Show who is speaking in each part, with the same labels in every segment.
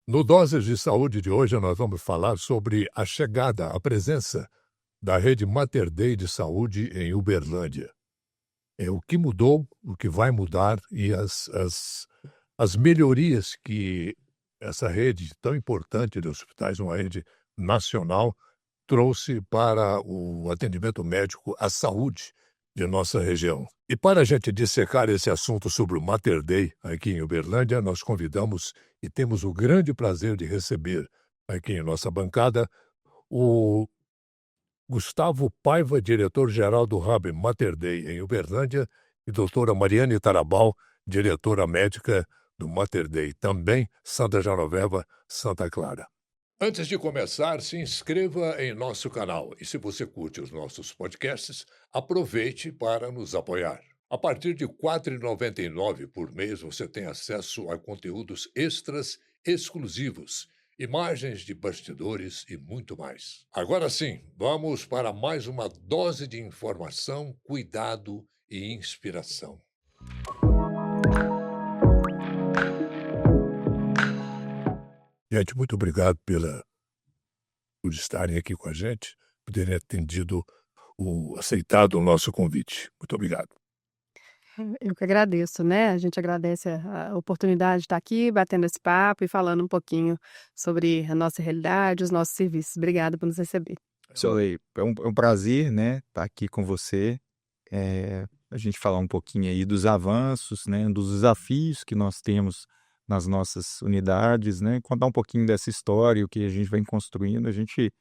Speaker 1: No Doses de Saúde de hoje, nós vamos falar sobre a chegada, a presença da rede Mater Dei de Saúde em Uberlândia. O que mudou, o que vai mudar e as melhorias que essa rede tão importante de hospitais, uma rede nacional, trouxe para o atendimento médico, a saúde de nossa região. E para a gente dissecar esse assunto sobre o Mater Dei aqui em Uberlândia, nós convidamos e temos o grande prazer de receber aqui em nossa bancada o Gustavo Paiva, diretor-geral do Hub Mater Dei em Uberlândia, e doutora Mariane Tarabal, diretora médica do Mater Dei, também Santa Genoveva, Santa Clara. Antes de começar, se inscreva em nosso canal e, se você curte os nossos podcasts, aproveite para nos apoiar. A partir de R$ 4,99 por mês, você tem acesso a conteúdos extras exclusivos, imagens de bastidores e muito mais. Agora sim, vamos para mais uma dose de informação, cuidado e inspiração. Gente, muito obrigado por estarem aqui com a gente, por terem aceitado o nosso convite. Muito obrigado.
Speaker 2: Eu que agradeço, né? A gente agradece a oportunidade de estar aqui, batendo esse papo e falando um pouquinho sobre a nossa realidade, os nossos serviços. Obrigada por nos receber.
Speaker 3: Soleil, é um prazer, né, estar aqui com você, a gente falar um pouquinho aí dos avanços, né, dos desafios que nós temos nas nossas unidades, né, contar um pouquinho dessa história, o que a gente vem construindo. A gente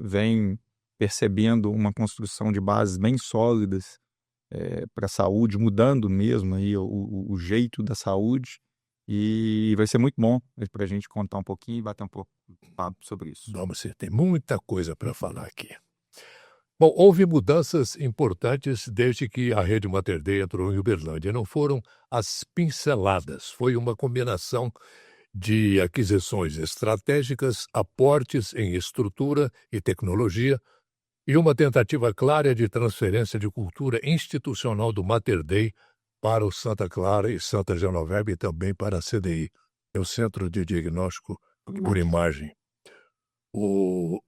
Speaker 3: vem percebendo uma construção de bases bem sólidas para a saúde, mudando mesmo aí o jeito da saúde, e vai ser muito bom para a gente contar um pouquinho e bater um pouco de papo sobre isso.
Speaker 1: Vamos sim, tem muita coisa para falar aqui. Bom, houve mudanças importantes desde que a rede Mater Dei entrou em Uberlândia. Não foram as pinceladas, foi uma combinação de aquisições estratégicas, aportes em estrutura e tecnologia e uma tentativa clara de transferência de cultura institucional do Mater Dei para o Santa Clara e Santa Genoveva e também para a CDI, o Centro de Diagnóstico por Imagem. O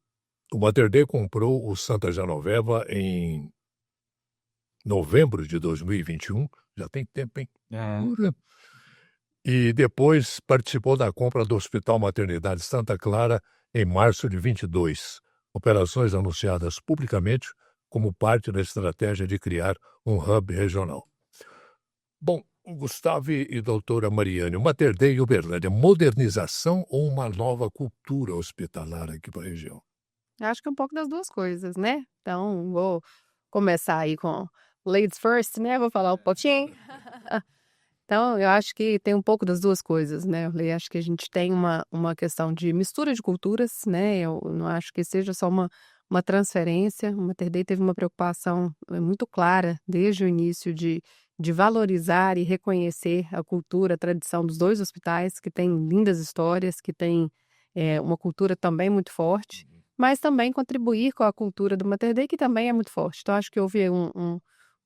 Speaker 1: Mater Dei comprou o Santa Genoveva em novembro de 2021, já tem tempo, hein? E depois participou da compra do Hospital Maternidade Santa Clara em março de 22, operações anunciadas publicamente como parte da estratégia de criar um hub regional. Bom, Gustavo e doutora Mariane, o Mater Dei em Uberlândia, modernização ou uma nova cultura hospitalar aqui para a região?
Speaker 2: Acho que é um pouco das duas coisas, né? Então, vou começar aí com ladies first, né? Vou falar um pouquinho. Então, eu acho que tem um pouco das duas coisas, né? Eu acho que a gente tem uma questão de mistura de culturas, né? Eu não acho que seja só uma transferência. O Mater Dei teve uma preocupação muito clara desde o início de valorizar e reconhecer a cultura, a tradição dos dois hospitais, que têm lindas histórias, que têm uma cultura também muito forte, mas também contribuir com a cultura do Mater Dei, que também é muito forte. Então, acho que houve um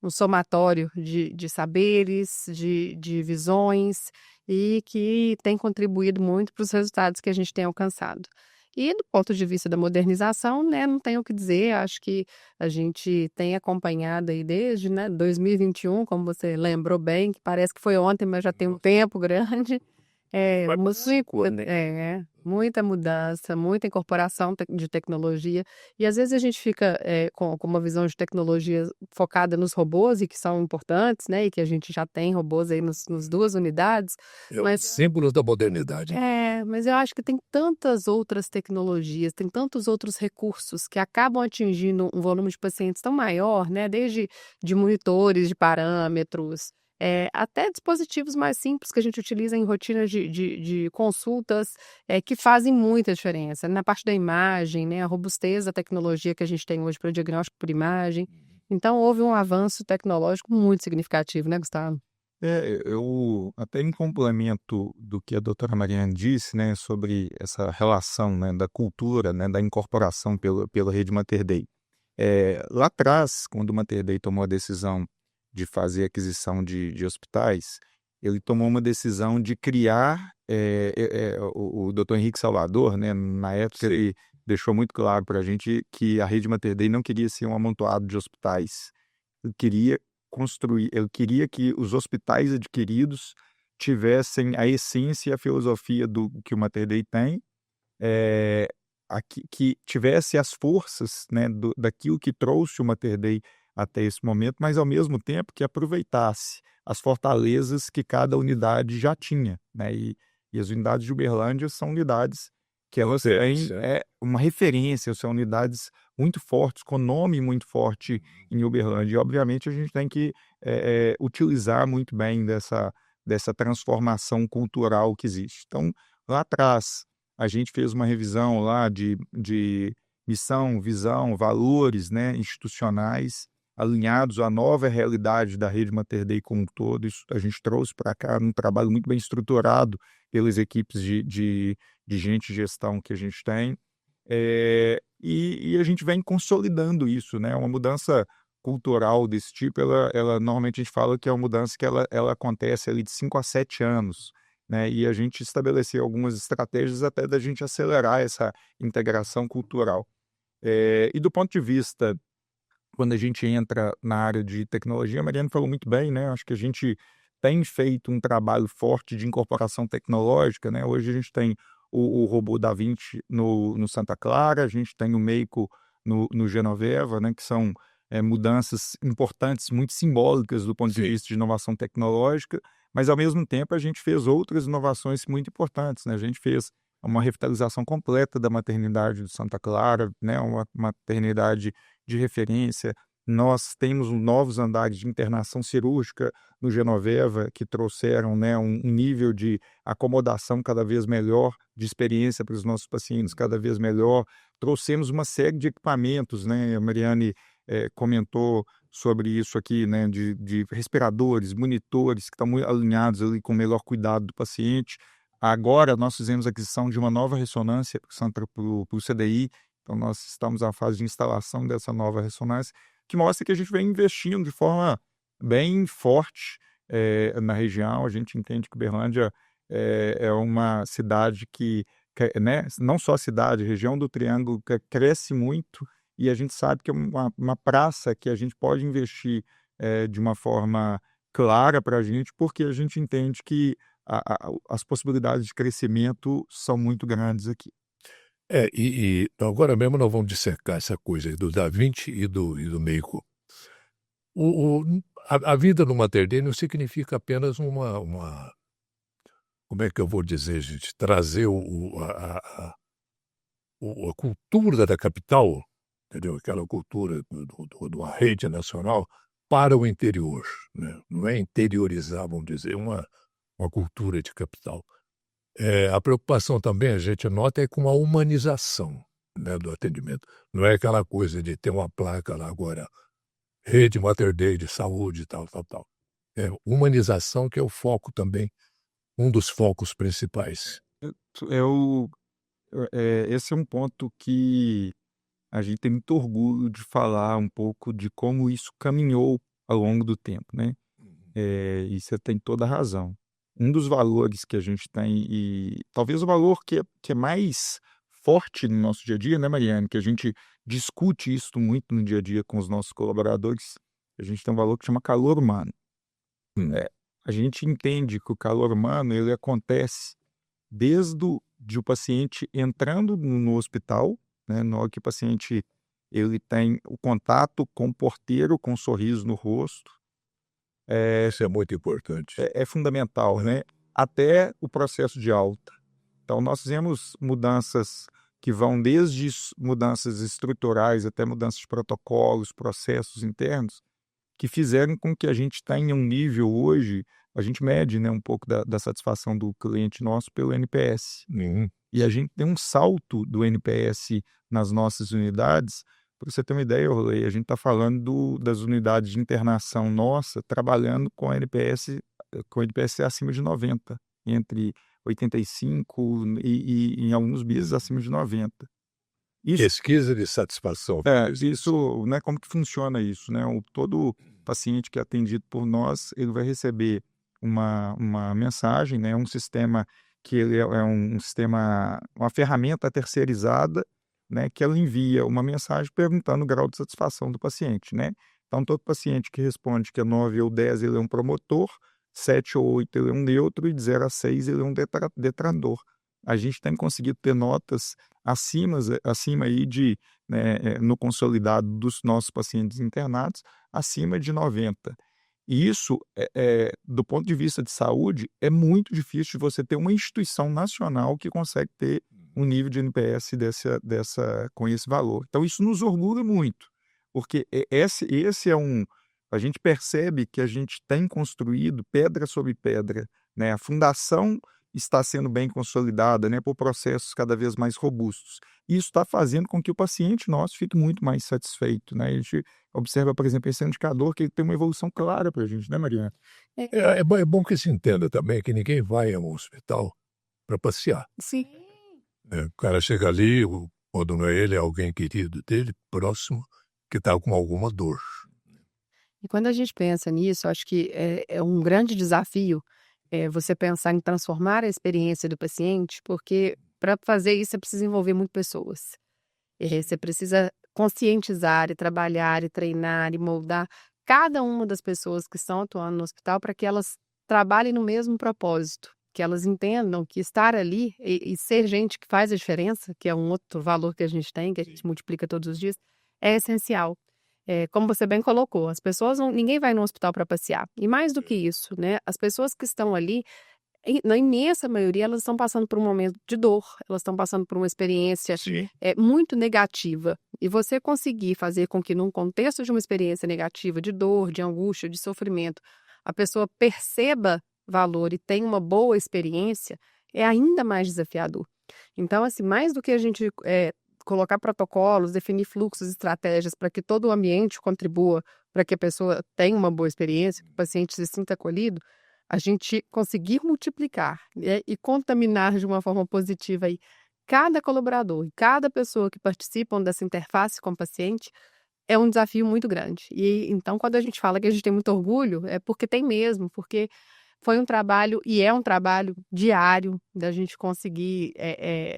Speaker 2: somatório de saberes, de visões, e que tem contribuído muito para os resultados que a gente tem alcançado. E do ponto de vista da modernização, né, não tenho o que dizer, acho que a gente tem acompanhado aí desde, né, 2021, como você lembrou bem, que parece que foi ontem, mas já tem um tempo grande. Muita mudança, muita incorporação de tecnologia, e às vezes a gente fica com uma visão de tecnologia focada nos robôs, e que são importantes, né, e que a gente já tem robôs aí nas duas unidades.
Speaker 1: Mas símbolos da modernidade.
Speaker 2: Mas eu acho que tem tantas outras tecnologias, tem tantos outros recursos que acabam atingindo um volume de pacientes tão maior, né, desde de monitores de parâmetros, até dispositivos mais simples que a gente utiliza em rotina de consultas, que fazem muita diferença. Na parte da imagem, né, a robustez da tecnologia que a gente tem hoje para o diagnóstico por imagem. Então, houve um avanço tecnológico muito significativo, né, Gustavo?
Speaker 3: Eu até em complemento do que a doutora Mariane disse, né, sobre essa relação, né, da cultura, né, da incorporação pela rede Mater Dei. Lá atrás, quando o Mater Dei tomou a decisão de fazer aquisição de hospitais, ele tomou uma decisão de criar o Dr. Henrique Salvador, né, na época,
Speaker 1: Sim.
Speaker 3: ele deixou muito claro para a gente que a rede Mater Dei não queria ser um amontoado de hospitais. Ele queria que os hospitais adquiridos tivessem a essência e a filosofia do que o Mater Dei tem, eh, que tivesse as forças, né, daquilo que trouxe o Mater Dei até esse momento, mas ao mesmo tempo que aproveitasse as fortalezas que cada unidade já tinha, né, e as unidades de Uberlândia são unidades que elas têm uma referência, são unidades muito fortes, com nome muito forte em Uberlândia. E, obviamente, a gente tem que utilizar muito bem dessa transformação cultural que existe. Então, lá atrás, a gente fez uma revisão lá de missão, visão, valores, né, institucionais, alinhados à nova realidade da rede Mater Dei como um todo. Isso a gente trouxe para cá num trabalho muito bem estruturado pelas equipes de gente de gestão que a gente tem. E a gente vem consolidando isso, né? Uma mudança cultural desse tipo, ela normalmente a gente fala que é uma mudança que ela acontece ali de 5 a 7 anos, né? E a gente estabeleceu algumas estratégias até da gente acelerar essa integração cultural. E do ponto de vista, quando a gente entra na área de tecnologia, a Mariana falou muito bem, né? Acho que a gente tem feito um trabalho forte de incorporação tecnológica, né? Hoje a gente tem o robô Da Vinci no Santa Clara, a gente tem o Meiko no Genoveva, né? Que são mudanças importantes, muito simbólicas do ponto de
Speaker 1: Sim.
Speaker 3: vista de inovação tecnológica, mas ao mesmo tempo a gente fez outras inovações muito importantes, né? A gente fez uma revitalização completa da maternidade do Santa Clara, né? Uma maternidade de referência. Nós temos novos andares de internação cirúrgica no Genoveva, que trouxeram, né, um nível de acomodação cada vez melhor, de experiência para os nossos pacientes cada vez melhor. Trouxemos uma série de equipamentos, né? A Mariane comentou sobre isso aqui, né, de respiradores, monitores, que estão muito alinhados ali com o melhor cuidado do paciente. Agora nós fizemos aquisição de uma nova ressonância para o CDI, então nós estamos na fase de instalação dessa nova ressonância, que mostra que a gente vem investindo de forma bem forte na região. A gente entende que Uberlândia é uma cidade né, não só a cidade, a região do Triângulo cresce muito, e a gente sabe que é uma praça que a gente pode investir de uma forma clara para a gente, porque a gente entende que as possibilidades de crescimento são muito grandes aqui.
Speaker 1: Agora mesmo nós vamos dissecar essa coisa aí do Da Vinci e do Meiko. A vida no Mater Dei não significa apenas como é que eu vou dizer, gente, trazer a cultura da capital, entendeu? Aquela cultura de uma rede nacional para o interior, né? Não é interiorizar, vamos dizer, uma cultura de capital. A preocupação também, a gente nota, é com a humanização, né, do atendimento. Não é aquela coisa de ter uma placa lá agora, Rede Mater Dei de saúde, tal, tal, tal. É humanização que é o foco também, um dos focos principais.
Speaker 3: Esse é um ponto que a gente tem muito orgulho de falar um pouco de como isso caminhou ao longo do tempo, né? E você tem toda a razão. Um dos valores que a gente tem, e talvez o valor que é mais forte no nosso dia a dia, né, Mariane? Que a gente discute isso muito no dia a dia com os nossos colaboradores. A gente tem um valor que chama calor humano. A gente entende que o calor humano ele acontece desde o paciente entrando no hospital, né, na hora que o paciente ele tem o contato com o porteiro com um sorriso no rosto.
Speaker 1: Isso é muito importante.
Speaker 3: É fundamental, né? Até o processo de alta. Então, nós fizemos mudanças que vão desde mudanças estruturais até mudanças de protocolos, processos internos, que fizeram com que a gente tenha um nível hoje, a gente mede, né, um pouco da satisfação do cliente nosso pelo NPS. E a gente tem um salto do NPS nas nossas unidades. Para você ter uma ideia, Orley, a gente está falando das unidades de internação nossa, trabalhando com NPS acima de 90, entre 85 e em alguns meses acima de 90.
Speaker 1: Pesquisa de satisfação.
Speaker 3: Isso, né, como que funciona isso, né? Todo paciente que é atendido por nós, ele vai receber uma mensagem, né, um sistema que ele é um sistema, uma ferramenta terceirizada, né, que ela envia uma mensagem perguntando o grau de satisfação do paciente, né? Então, todo paciente que responde que é 9 ou 10, ele é um promotor, 7 ou 8, ele é um neutro, e de 0 a 6, ele é um detrator. A gente tem conseguido ter notas acima aí de, né, no consolidado dos nossos pacientes internados, acima de 90. E isso, do ponto de vista de saúde, é muito difícil de você ter uma instituição nacional que consegue ter um nível de NPS com esse valor. Então, isso nos orgulha muito, porque esse é um. A gente percebe que a gente tem construído pedra sobre pedra, né? A fundação está sendo bem consolidada, né, por processos cada vez mais robustos. E isso está fazendo com que o paciente nosso fique muito mais satisfeito, né? A gente observa, por exemplo, esse indicador que ele tem uma evolução clara para a gente, né, Mariana?
Speaker 1: É bom que se entenda também que ninguém vai a um hospital para passear.
Speaker 2: Sim.
Speaker 1: Né? O cara chega ali, quando não é ele, é alguém querido dele, próximo, que está com alguma dor.
Speaker 2: E quando a gente pensa nisso, acho que é um grande desafio você pensar em transformar a experiência do paciente, porque para fazer isso você precisa envolver muito pessoas. Você precisa conscientizar e trabalhar e treinar e moldar cada uma das pessoas que estão atuando no hospital para que elas trabalhem no mesmo propósito, que elas entendam que estar ali e ser gente que faz a diferença, que é um outro valor que a gente tem, que a gente multiplica todos os dias, é essencial. Como você bem colocou, as pessoas ninguém vai no hospital para passear. E mais do que isso, né, as pessoas que estão ali, na imensa maioria, elas estão passando por um momento de dor, elas estão passando por uma experiência
Speaker 1: Sim.
Speaker 2: muito negativa. E você conseguir fazer com que, num contexto de uma experiência negativa, de dor, de angústia, de sofrimento, a pessoa perceba valor e tenha uma boa experiência, é ainda mais desafiador. Então, assim, mais do que a gente colocar protocolos, definir fluxos, estratégias para que todo o ambiente contribua para que a pessoa tenha uma boa experiência, que o paciente se sinta acolhido, a gente conseguir multiplicar, né, e contaminar de uma forma positiva aí cada colaborador e cada pessoa que participam dessa interface com o paciente é um desafio muito grande. E então, quando a gente fala que a gente tem muito orgulho, é porque tem mesmo, porque foi um trabalho e é um trabalho diário da gente conseguir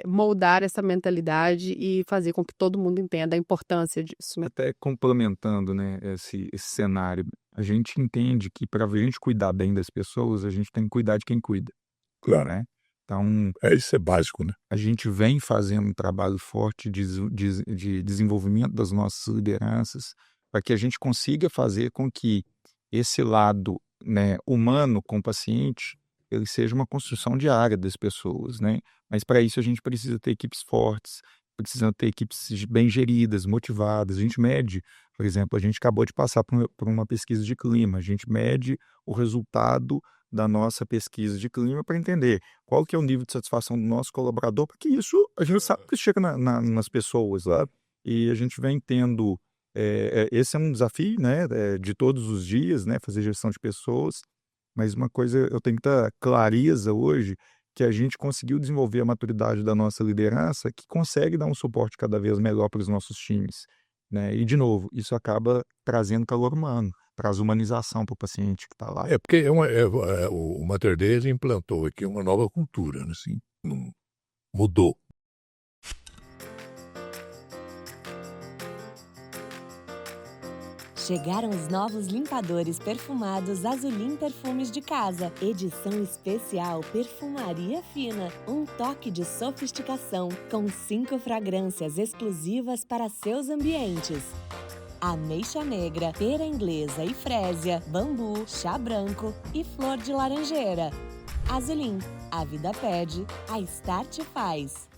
Speaker 2: moldar essa mentalidade e fazer com que todo mundo entenda a importância disso, né?
Speaker 3: Até complementando, né, esse cenário, a gente entende que para a gente cuidar bem das pessoas, a gente tem que cuidar de quem cuida,
Speaker 1: Claro.
Speaker 3: né? Então,
Speaker 1: Isso é básico, né?
Speaker 3: a gente vem fazendo um trabalho forte de desenvolvimento das nossas lideranças para que a gente consiga fazer com que esse lado, né, humano com o paciente, ele seja uma construção diária das pessoas, né? Mas para isso a gente precisa ter equipes fortes, precisa ter equipes bem geridas, motivadas. A gente mede, por exemplo, a gente acabou de passar por uma pesquisa de clima, a gente mede o resultado da nossa pesquisa de clima para entender qual que é o nível de satisfação do nosso colaborador, porque isso a gente sabe que chega nas pessoas lá. E a gente vem tendo, esse é um desafio, né, de todos os dias, né, fazer gestão de pessoas, mas uma coisa eu tenho que estar clareza hoje, que a gente conseguiu desenvolver a maturidade da nossa liderança, que consegue dar um suporte cada vez melhor para os nossos times, né, e de novo, isso acaba trazendo calor humano, traz humanização para o paciente que está lá.
Speaker 1: Porque o Mater Dei ele implantou aqui uma nova cultura, né, assim, mudou.
Speaker 4: Chegaram os novos limpadores perfumados Azulim Perfumes de Casa. Edição especial Perfumaria Fina. Um toque de sofisticação, com 5 fragrâncias exclusivas para seus ambientes. Ameixa negra, pera inglesa e frésia, bambu, chá branco e flor de laranjeira. Azulim, a vida pede, a Start faz.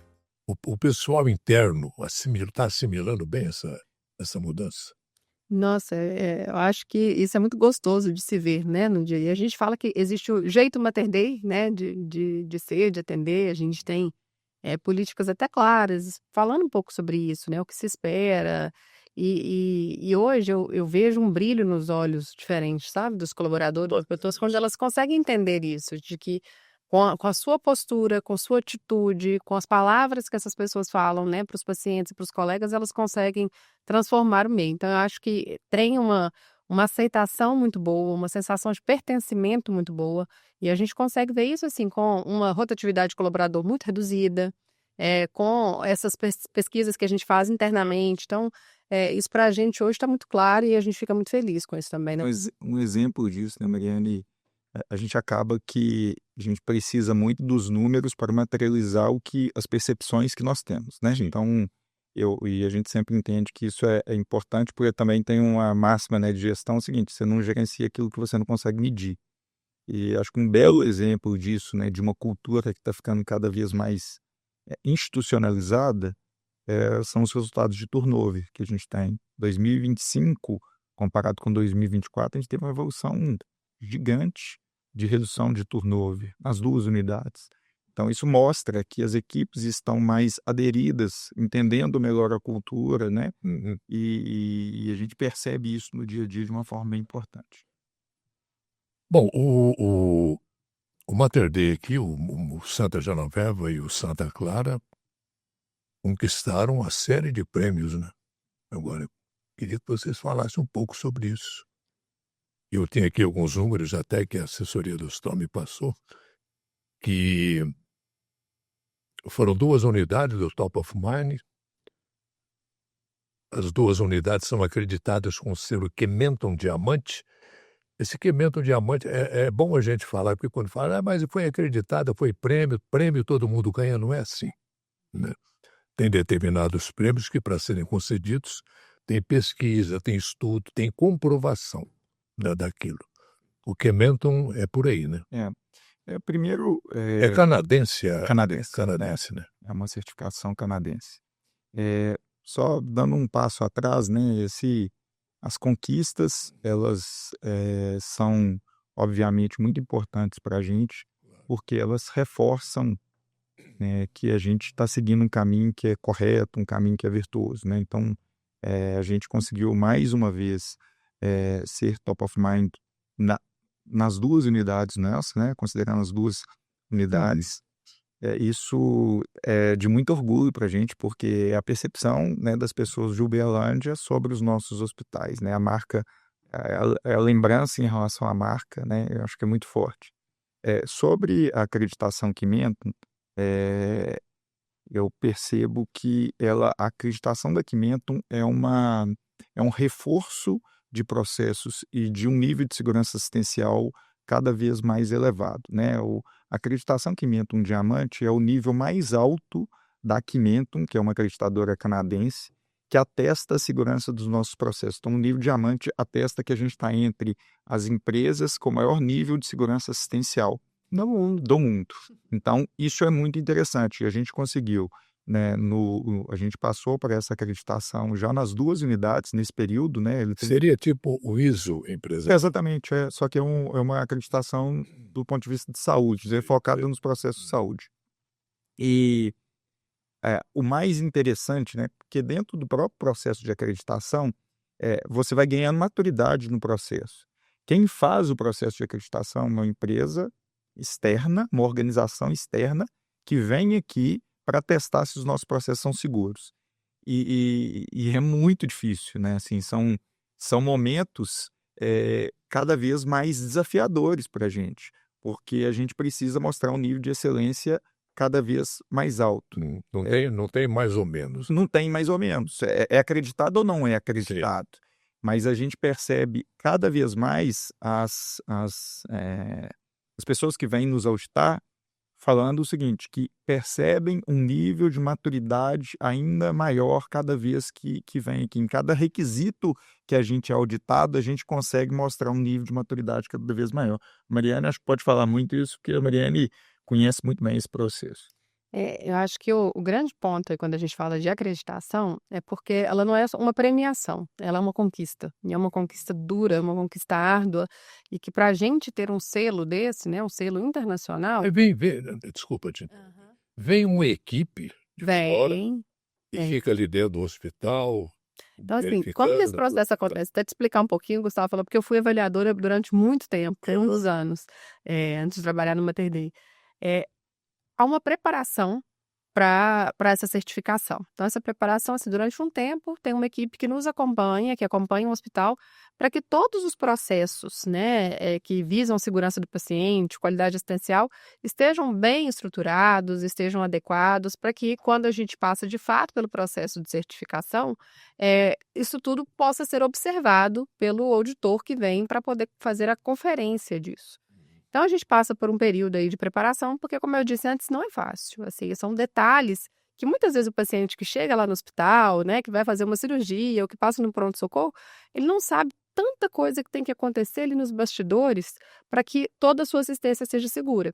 Speaker 1: O pessoal interno está assimilando bem essa mudança?
Speaker 2: Nossa, eu acho que isso é muito gostoso de se ver, né, no dia. E a gente fala que existe o jeito Mater Dei, né, de ser, de atender. A gente tem políticas até claras, falando um pouco sobre isso, né, o que se espera. E hoje eu vejo um brilho nos olhos diferentes, sabe, dos colaboradores, das pessoas, quando elas conseguem entender isso, de que com a sua postura, com sua atitude, com as palavras que essas pessoas falam, né, para os pacientes e para os colegas, elas conseguem transformar o meio. Então, eu acho que tem uma aceitação muito boa, uma sensação de pertencimento muito boa. E a gente consegue ver isso assim com uma rotatividade de colaborador muito reduzida, com essas pesquisas que a gente faz internamente. Então, isso para a gente hoje está muito claro e a gente fica muito feliz com isso também, né?
Speaker 3: Um exemplo disso, né, Mariane? A gente acaba que a gente precisa muito dos números para materializar as percepções que nós temos, né?
Speaker 1: Sim.
Speaker 3: Então, e a gente sempre entende que isso é importante, porque também tem uma máxima, né, de gestão, é o seguinte: você não gerencia aquilo que você não consegue medir. E acho que um belo exemplo disso, né, de uma cultura que está ficando cada vez mais institucionalizada, são os resultados de turnover que a gente tem. 2025, comparado com 2024, a gente teve uma evolução gigante de redução de turnover nas duas unidades. Então, isso mostra que as equipes estão mais aderidas, entendendo melhor a cultura, né?
Speaker 1: Uhum.
Speaker 3: E a gente percebe isso no dia a dia de uma forma bem importante.
Speaker 1: Bom, o Mater Dei aqui, o Santa Genoveva e o Santa Clara, conquistaram uma série de prêmios, né? Agora, eu queria que vocês falassem um pouco sobre isso. Eu tenho aqui alguns números até que a assessoria do Storm me passou, que foram 2 unidades do Top of Mind. As 2 unidades são acreditadas com o selo Kementon Diamante. Esse Kementon Diamante é bom a gente falar, porque quando fala, mas foi acreditada, foi prêmio todo mundo ganha, não é assim, né? Tem determinados prêmios que, para serem concedidos, tem pesquisa, tem estudo, tem comprovação, né, daquilo. O Kementon é por aí, né?
Speaker 3: Primeiro,
Speaker 1: É canadense,
Speaker 3: canadense,
Speaker 1: né?
Speaker 3: é uma certificação canadense. Só dando um passo atrás, né, as conquistas, elas são, obviamente, muito importantes para a gente, porque elas reforçam, né, que a gente está seguindo um caminho que é correto, um caminho que é virtuoso, né? Então, a gente conseguiu mais uma vez ser top of mind nas 2 unidades nossas, né? Considerando as 2 unidades. Isso é de muito orgulho para a gente, porque é a percepção, né, das pessoas de Uberlândia sobre os nossos hospitais, né? A marca, a lembrança em relação à marca, né? Eu acho que é muito forte. Sobre a acreditação Kementon, eu percebo que a acreditação da Kementon é um reforço de processos e de um nível de segurança assistencial cada vez mais elevado, né? A acreditação Kementon Diamante é o nível mais alto da Kementon, que é uma acreditadora canadense, que atesta a segurança dos nossos processos. Então, o nível Diamante atesta que a gente está entre as empresas com maior nível de segurança assistencial do mundo. Então, isso é muito interessante. A gente conseguiu, né, a gente passou para essa acreditação já nas 2 unidades nesse período, né?
Speaker 1: Seria tipo o ISO empresarial.
Speaker 3: Exatamente, só que é uma acreditação do ponto de vista de saúde, focada nos processos de saúde. E o mais interessante, né, porque dentro do próprio processo de acreditação, você vai ganhando maturidade no processo. Quem faz o processo de acreditação é uma empresa externa, uma organização externa, que vem aqui para testar se os nossos processos são seguros. E é muito difícil, né? Assim, são momentos cada vez mais desafiadores para a gente, porque a gente precisa mostrar um nível de excelência cada vez mais alto.
Speaker 1: Não tem mais ou menos.
Speaker 3: Não tem mais ou menos. É acreditado ou não é acreditado? Sim. Mas a gente percebe cada vez mais as pessoas que vêm nos auditar falando o seguinte, que percebem um nível de maturidade ainda maior cada vez que vem aqui. Em cada requisito que a gente é auditado, a gente consegue mostrar um nível de maturidade cada vez maior. A Mariane acho que pode falar muito isso, porque a Mariane conhece muito bem esse processo.
Speaker 2: Eu acho que o grande ponto aí quando a gente fala de acreditação é porque ela não é só uma premiação, ela é uma conquista. E é uma conquista dura, uma conquista árdua, e que para a gente ter um selo desse, né, um selo internacional,
Speaker 1: Desculpa, vem uma equipe de fora e fica ali dentro do hospital.
Speaker 2: Então, assim, como que esse processo acontece? Até te explicar um pouquinho, Gustavo falou, porque eu fui avaliadora durante muito tempo, uns anos, antes de trabalhar no Mater Dei. Há uma preparação para essa certificação. Então, essa preparação, assim, durante um tempo, tem uma equipe que nos acompanha, que acompanha o hospital, para que todos os processos, né, que visam a segurança do paciente, qualidade assistencial, estejam bem estruturados, estejam adequados, para que quando a gente passa de fato pelo processo de certificação, isso tudo possa ser observado pelo auditor que vem para poder fazer a conferência disso. Então, a gente passa por um período aí de preparação, porque, como eu disse antes, não é fácil. Assim, são detalhes que muitas vezes o paciente que chega lá no hospital, né, que vai fazer uma cirurgia ou que passa no pronto-socorro, ele não sabe tanta coisa que tem que acontecer ali nos bastidores para que toda a sua assistência seja segura.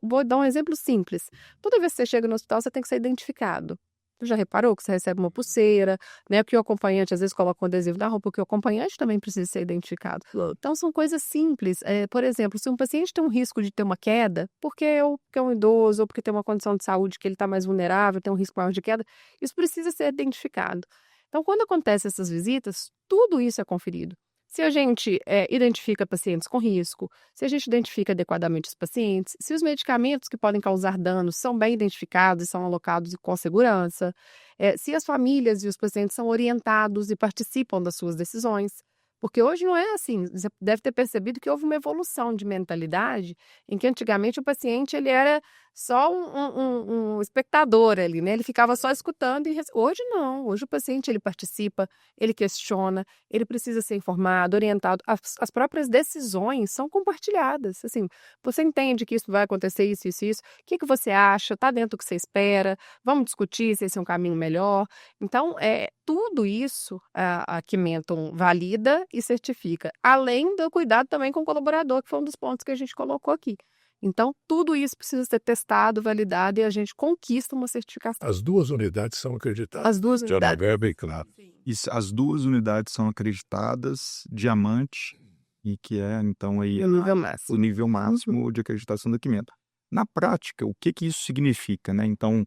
Speaker 2: Vou dar um exemplo simples. Toda vez que você chega no hospital, você tem que ser identificado. Você já reparou que você recebe uma pulseira, né? Que o acompanhante às vezes coloca um adesivo na roupa, porque o acompanhante também precisa ser identificado. Então, são coisas simples. Por exemplo, se um paciente tem um risco de ter uma queda, porque é um idoso ou porque tem uma condição de saúde que ele está mais vulnerável, tem um risco maior de queda, isso precisa ser identificado. Então, quando acontecem essas visitas, tudo isso é conferido. Se a gente identifica pacientes com risco, se a gente identifica adequadamente os pacientes, se os medicamentos que podem causar danos são bem identificados e são alocados com segurança, se as famílias e os pacientes são orientados e participam das suas decisões. Porque hoje não é assim, você deve ter percebido que houve uma evolução de mentalidade, em que antigamente o paciente ele era só um espectador ali, né? Ele ficava só escutando hoje não, hoje o paciente ele participa, ele questiona, ele precisa ser informado, orientado, as próprias decisões são compartilhadas, assim, você entende que isso vai acontecer, isso, o que você acha, está dentro do que você espera, vamos discutir se esse é um caminho melhor. Então, tudo isso a Kimenton valida e certifica, além do cuidado também com o colaborador, que foi um dos pontos que a gente colocou aqui. Então, tudo isso precisa ser testado, validado e a gente conquista uma certificação.
Speaker 1: As 2 unidades são acreditadas.
Speaker 2: As 2
Speaker 1: Já
Speaker 2: unidades.
Speaker 1: é bem claro.
Speaker 3: Isso, as 2 unidades são acreditadas, diamante, e que é, então, aí,
Speaker 2: E o nível máximo.
Speaker 3: o nível máximo de acreditação do Kimenton. Na prática, o que isso significa, né? Então,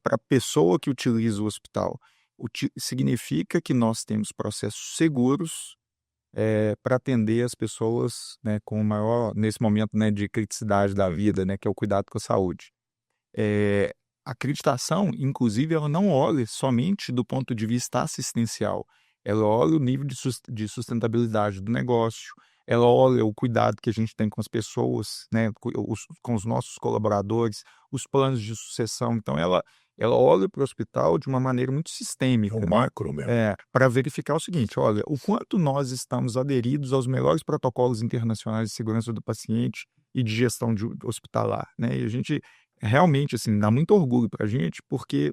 Speaker 3: para a pessoa que utiliza o hospital, significa que nós temos processos seguros para atender as pessoas, né, com o maior, nesse momento, né, de criticidade da vida, né, que é o cuidado com a saúde. A acreditação, inclusive, ela não olha somente do ponto de vista assistencial, ela olha o nível de sustentabilidade do negócio, ela olha o cuidado que a gente tem com as pessoas, né, com os nossos colaboradores, os planos de sucessão. Então, ela olha para o hospital de uma maneira muito
Speaker 1: É
Speaker 3: sistêmica,
Speaker 1: um
Speaker 3: né?
Speaker 1: macro mesmo.
Speaker 3: Para verificar o seguinte, olha, o quanto nós estamos aderidos aos melhores protocolos internacionais de segurança do paciente e de gestão hospitalar, né? E a gente realmente, assim, dá muito orgulho para a gente, porque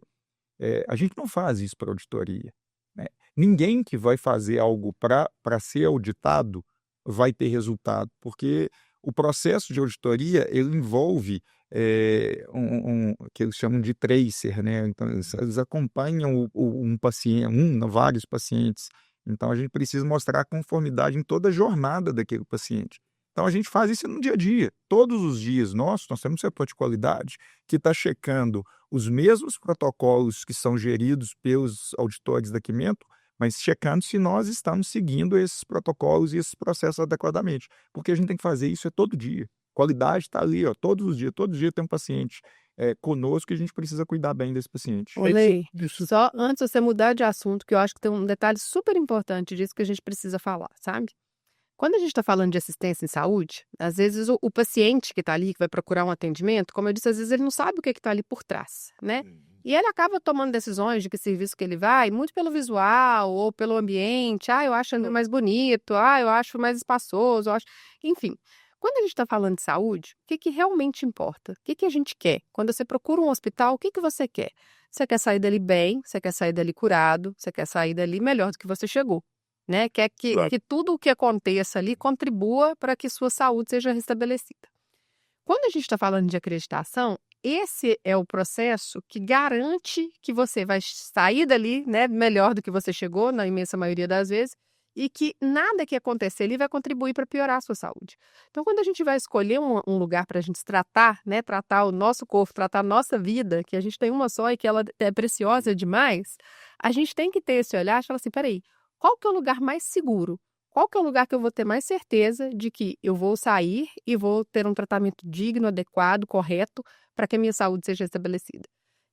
Speaker 3: a gente não faz isso para auditoria, né? Ninguém que vai fazer algo para ser auditado vai ter resultado, porque o processo de auditoria, ele envolve que eles chamam de tracer, né? Então, eles acompanham um paciente, vários pacientes. Então, a gente precisa mostrar a conformidade em toda a jornada daquele paciente. Então, a gente faz isso no dia a dia. Todos os dias nós temos um setor de qualidade que está checando os mesmos protocolos que são geridos pelos auditores da Kimenton, mas checando se nós estamos seguindo esses protocolos e esses processos adequadamente. Porque a gente tem que fazer isso todo dia. Qualidade está ali, ó, todos os dias tem um paciente conosco e a gente precisa cuidar bem desse paciente.
Speaker 2: Olha, só antes de você mudar de assunto, que eu acho que tem um detalhe super importante disso que a gente precisa falar, sabe? Quando a gente está falando de assistência em saúde, às vezes o paciente que está ali, que vai procurar um atendimento, como eu disse, às vezes ele não sabe o que está ali por trás, né? E ele acaba tomando decisões de que serviço que ele vai, muito pelo visual ou pelo ambiente. Eu acho ele mais bonito, eu acho mais espaçoso, enfim. Quando a gente está falando de saúde, o que realmente importa? O que a gente quer? Quando você procura um hospital, o que você quer? Você quer sair dali bem, você quer sair dali curado, você quer sair dali melhor do que você chegou, né? Quer que tudo o que aconteça ali contribua para que sua saúde seja restabelecida. Quando a gente está falando de acreditação, esse é o processo que garante que você vai sair dali, né, melhor do que você chegou, na imensa maioria das vezes, e que nada que acontecer ali vai contribuir para piorar a sua saúde. Então, quando a gente vai escolher um lugar para a gente se tratar, né, tratar o nosso corpo, tratar a nossa vida, que a gente tem uma só e que ela é preciosa demais, a gente tem que ter esse olhar e falar assim, peraí, qual que é o lugar mais seguro? Qual que é o lugar que eu vou ter mais certeza de que eu vou sair e vou ter um tratamento digno, adequado, correto, para que a minha saúde seja estabelecida?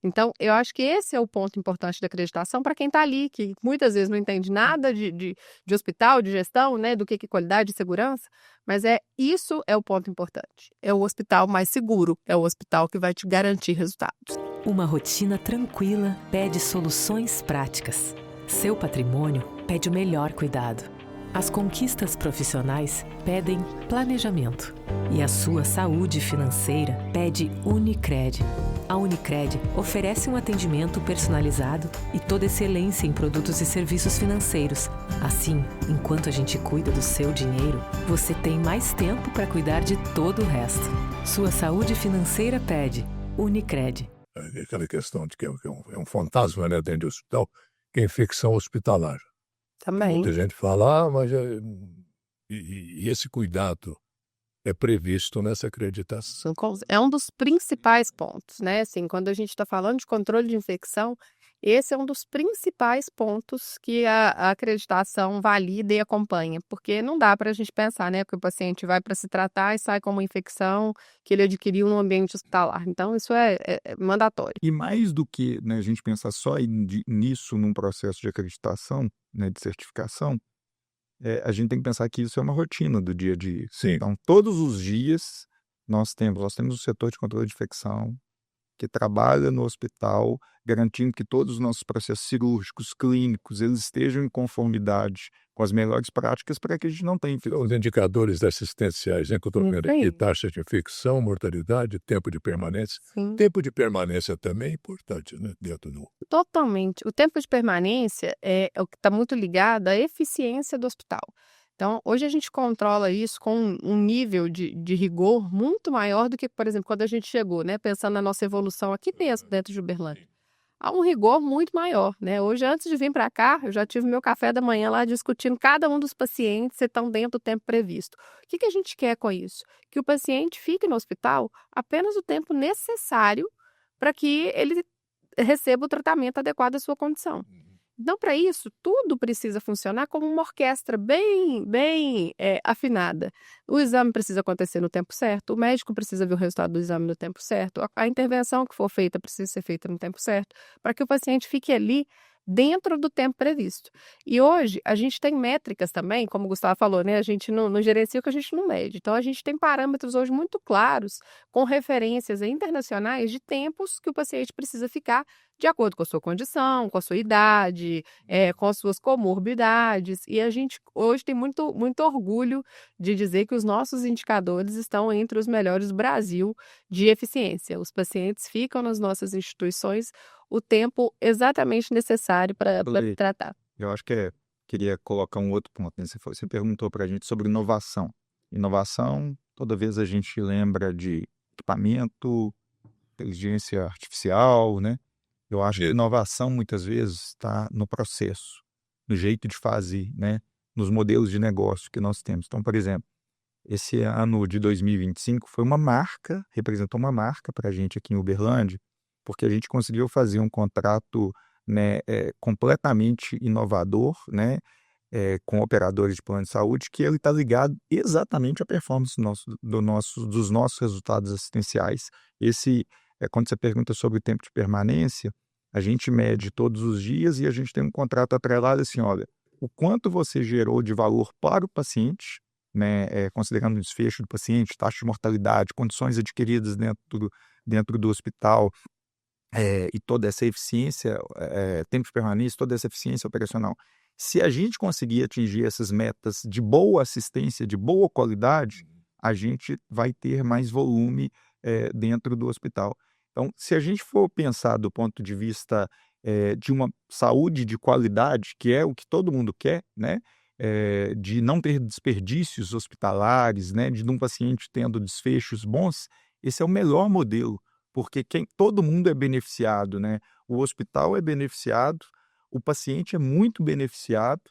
Speaker 2: Então, eu acho que esse é o ponto importante da acreditação para quem está ali, que muitas vezes não entende nada de hospital, de gestão, né, do que é qualidade e segurança, mas isso é o ponto importante. É o hospital mais seguro, é o hospital que vai te garantir resultados.
Speaker 5: Uma rotina tranquila pede soluções práticas. Seu patrimônio pede o melhor cuidado. As conquistas profissionais pedem planejamento. E a sua saúde financeira pede Unicred. A Unicred oferece um atendimento personalizado e toda excelência em produtos e serviços financeiros. Assim, enquanto a gente cuida do seu dinheiro, você tem mais tempo para cuidar de todo o resto. Sua saúde financeira pede Unicred.
Speaker 1: Aquela questão de que é um fantasma, né, dentro do hospital, que é a infecção hospitalar.
Speaker 2: Também.
Speaker 1: Muita gente fala, mas e esse cuidado é previsto nessa acreditação.
Speaker 2: É um dos principais pontos, né? Assim, quando a gente está falando de controle de infecção, esse é um dos principais pontos que a acreditação valida e acompanha, porque não dá para a gente pensar, né? Que o paciente vai para se tratar e sai com uma infecção que ele adquiriu no ambiente hospitalar. Então, isso é mandatório.
Speaker 3: E mais do que, né, a gente pensar só nisso num processo de acreditação, né, de certificação, a gente tem que pensar que isso é uma rotina do dia a dia.
Speaker 1: Sim.
Speaker 3: Então, todos os dias nós temos o setor de controle de infecção que trabalha no hospital, garantindo que todos os nossos processos cirúrgicos, clínicos, eles estejam em conformidade com as melhores práticas para que a gente não tenha infecção.
Speaker 1: Os indicadores assistenciais, né, que eu estou vendo aqui, taxa de infecção, mortalidade, tempo de permanência.
Speaker 2: Sim.
Speaker 1: Tempo de permanência também é importante, né, dentro do...
Speaker 2: Totalmente. O tempo de permanência é o que está muito ligado à eficiência do hospital. Então, hoje a gente controla isso com um nível de rigor muito maior do que, por exemplo, quando a gente chegou, né? Pensando na nossa evolução aqui mesmo, dentro de Uberlândia. Há um rigor muito maior, né? Hoje, antes de vir para cá, eu já tive meu café da manhã lá discutindo cada um dos pacientes se estão dentro do tempo previsto. O que a gente quer com isso? Que o paciente fique no hospital apenas o tempo necessário para que ele receba o tratamento adequado à sua condição. Então, para isso, tudo precisa funcionar como uma orquestra bem afinada. O exame precisa acontecer no tempo certo, o médico precisa ver o resultado do exame no tempo certo, a intervenção que for feita precisa ser feita no tempo certo, para que o paciente fique ali dentro do tempo previsto. E hoje, a gente tem métricas também, como o Gustavo falou, né? A gente não gerencia o que a gente não mede. Então, a gente tem parâmetros hoje muito claros, com referências internacionais de tempos que o paciente precisa ficar de acordo com a sua condição, com a sua idade, com as suas comorbidades. E a gente hoje tem muito orgulho de dizer que os nossos indicadores estão entre os melhores do Brasil de eficiência. Os pacientes ficam nas nossas instituições o tempo exatamente necessário para tratar.
Speaker 3: Eu acho que queria colocar um outro ponto, né? Você perguntou para a gente sobre inovação. Inovação, toda vez a gente lembra de equipamento, inteligência artificial, né? Eu acho que inovação muitas vezes está no processo, no jeito de fazer, né? Nos modelos de negócio que nós temos. Então, por exemplo, esse ano de 2025 representou uma marca para a gente aqui em Uberlândia, porque a gente conseguiu fazer um contrato, né, completamente inovador, né, com operadores de plano de saúde, que ele está ligado exatamente à performance dos nossos resultados assistenciais. Quando você pergunta sobre o tempo de permanência, a gente mede todos os dias e a gente tem um contrato atrelado assim, olha, o quanto você gerou de valor para o paciente, né, considerando o desfecho do paciente, taxa de mortalidade, condições adquiridas dentro do hospital, e toda essa eficiência, tempo de permanência, toda essa eficiência operacional. Se a gente conseguir atingir essas metas de boa assistência, de boa qualidade, a gente vai ter mais volume dentro do hospital. Então, se a gente for pensar do ponto de vista de uma saúde de qualidade, que é o que todo mundo quer, né? De não ter desperdícios hospitalares, né? De um paciente tendo desfechos bons, esse é o melhor modelo, porque todo mundo é beneficiado, né? O hospital é beneficiado, o paciente é muito beneficiado,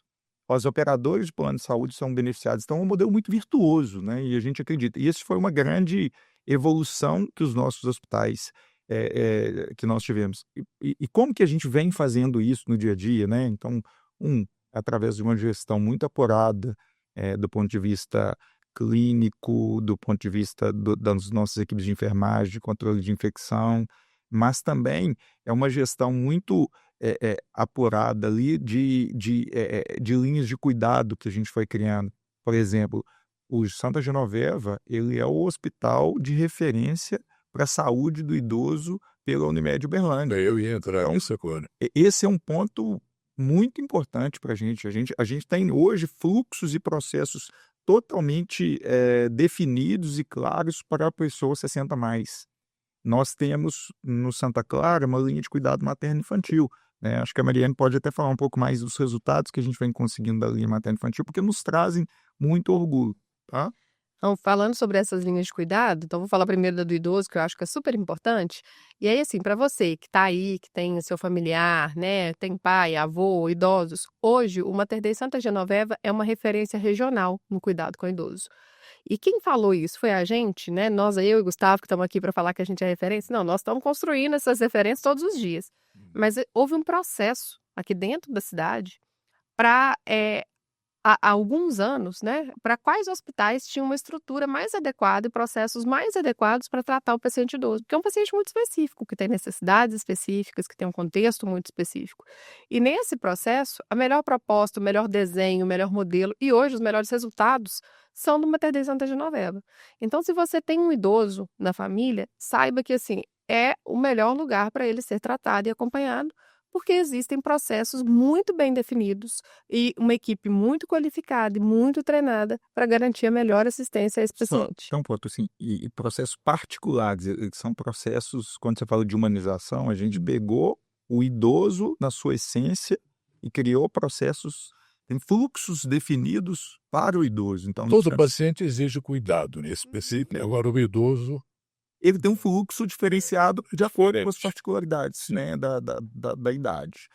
Speaker 3: os operadores de plano de saúde são beneficiados. Então, é um modelo muito virtuoso, né? E a gente acredita. E isso foi uma grande evolução que os nossos hospitais que nós tivemos. E como que a gente vem fazendo isso no dia a dia, né? Então, através de uma gestão muito apurada do ponto de vista clínico, do ponto de vista das nossas equipes de enfermagem, de controle de infecção, mas também é uma gestão muito apurada ali de linhas de cuidado que a gente foi criando. Por exemplo, o Santa Genoveva, ele é o hospital de referência para a saúde do idoso pela Unimed Uberlândia.
Speaker 1: Eu ia entrar
Speaker 3: Então,
Speaker 1: nisso agora.
Speaker 3: esse é um ponto muito importante para a gente. A gente tem hoje fluxos e processos totalmente definidos e claros para a pessoa 60 mais. Nós temos no Santa Clara uma linha de cuidado materno-infantil, né? Acho que a Mariane pode até falar um pouco mais dos resultados que a gente vem conseguindo da linha materno-infantil, porque nos trazem muito orgulho, tá?
Speaker 2: Então, falando sobre essas linhas de cuidado, então vou falar primeiro da do idoso, que eu acho que é super importante. E aí, assim, para você que está aí, que tem seu familiar, né, tem pai, avô, idosos, hoje o Mater Dei Santa Genoveva é uma referência regional no cuidado com o idoso. E quem falou isso foi a gente, né? Nós, eu e Gustavo, que estamos aqui para falar que a gente é referência. Não, nós estamos construindo essas referências todos os dias. Mas houve um processo aqui dentro da cidade para há alguns anos, né, para quais hospitais tinham uma estrutura mais adequada e processos mais adequados para tratar o paciente idoso, porque é um paciente muito específico, que tem necessidades específicas, que tem um contexto muito específico. E nesse processo, a melhor proposta, o melhor desenho, o melhor modelo e hoje os melhores resultados são do Mater Dei Santa Genoveva. Então, se você tem um idoso na família, saiba que assim é o melhor lugar para ele ser tratado e acompanhado, porque existem processos muito bem definidos e uma equipe muito qualificada e muito treinada para garantir a melhor assistência a esse paciente.
Speaker 3: Então, ponto assim, e processos particulares, são processos, quando você fala de humanização, a gente pegou o idoso na sua essência e criou processos, tem fluxos definidos para o idoso. Então,
Speaker 1: Todo paciente exige cuidado nesse específico. Agora, o idoso,
Speaker 3: ele tem um fluxo diferenciado de acordo com as particularidades, né, da idade.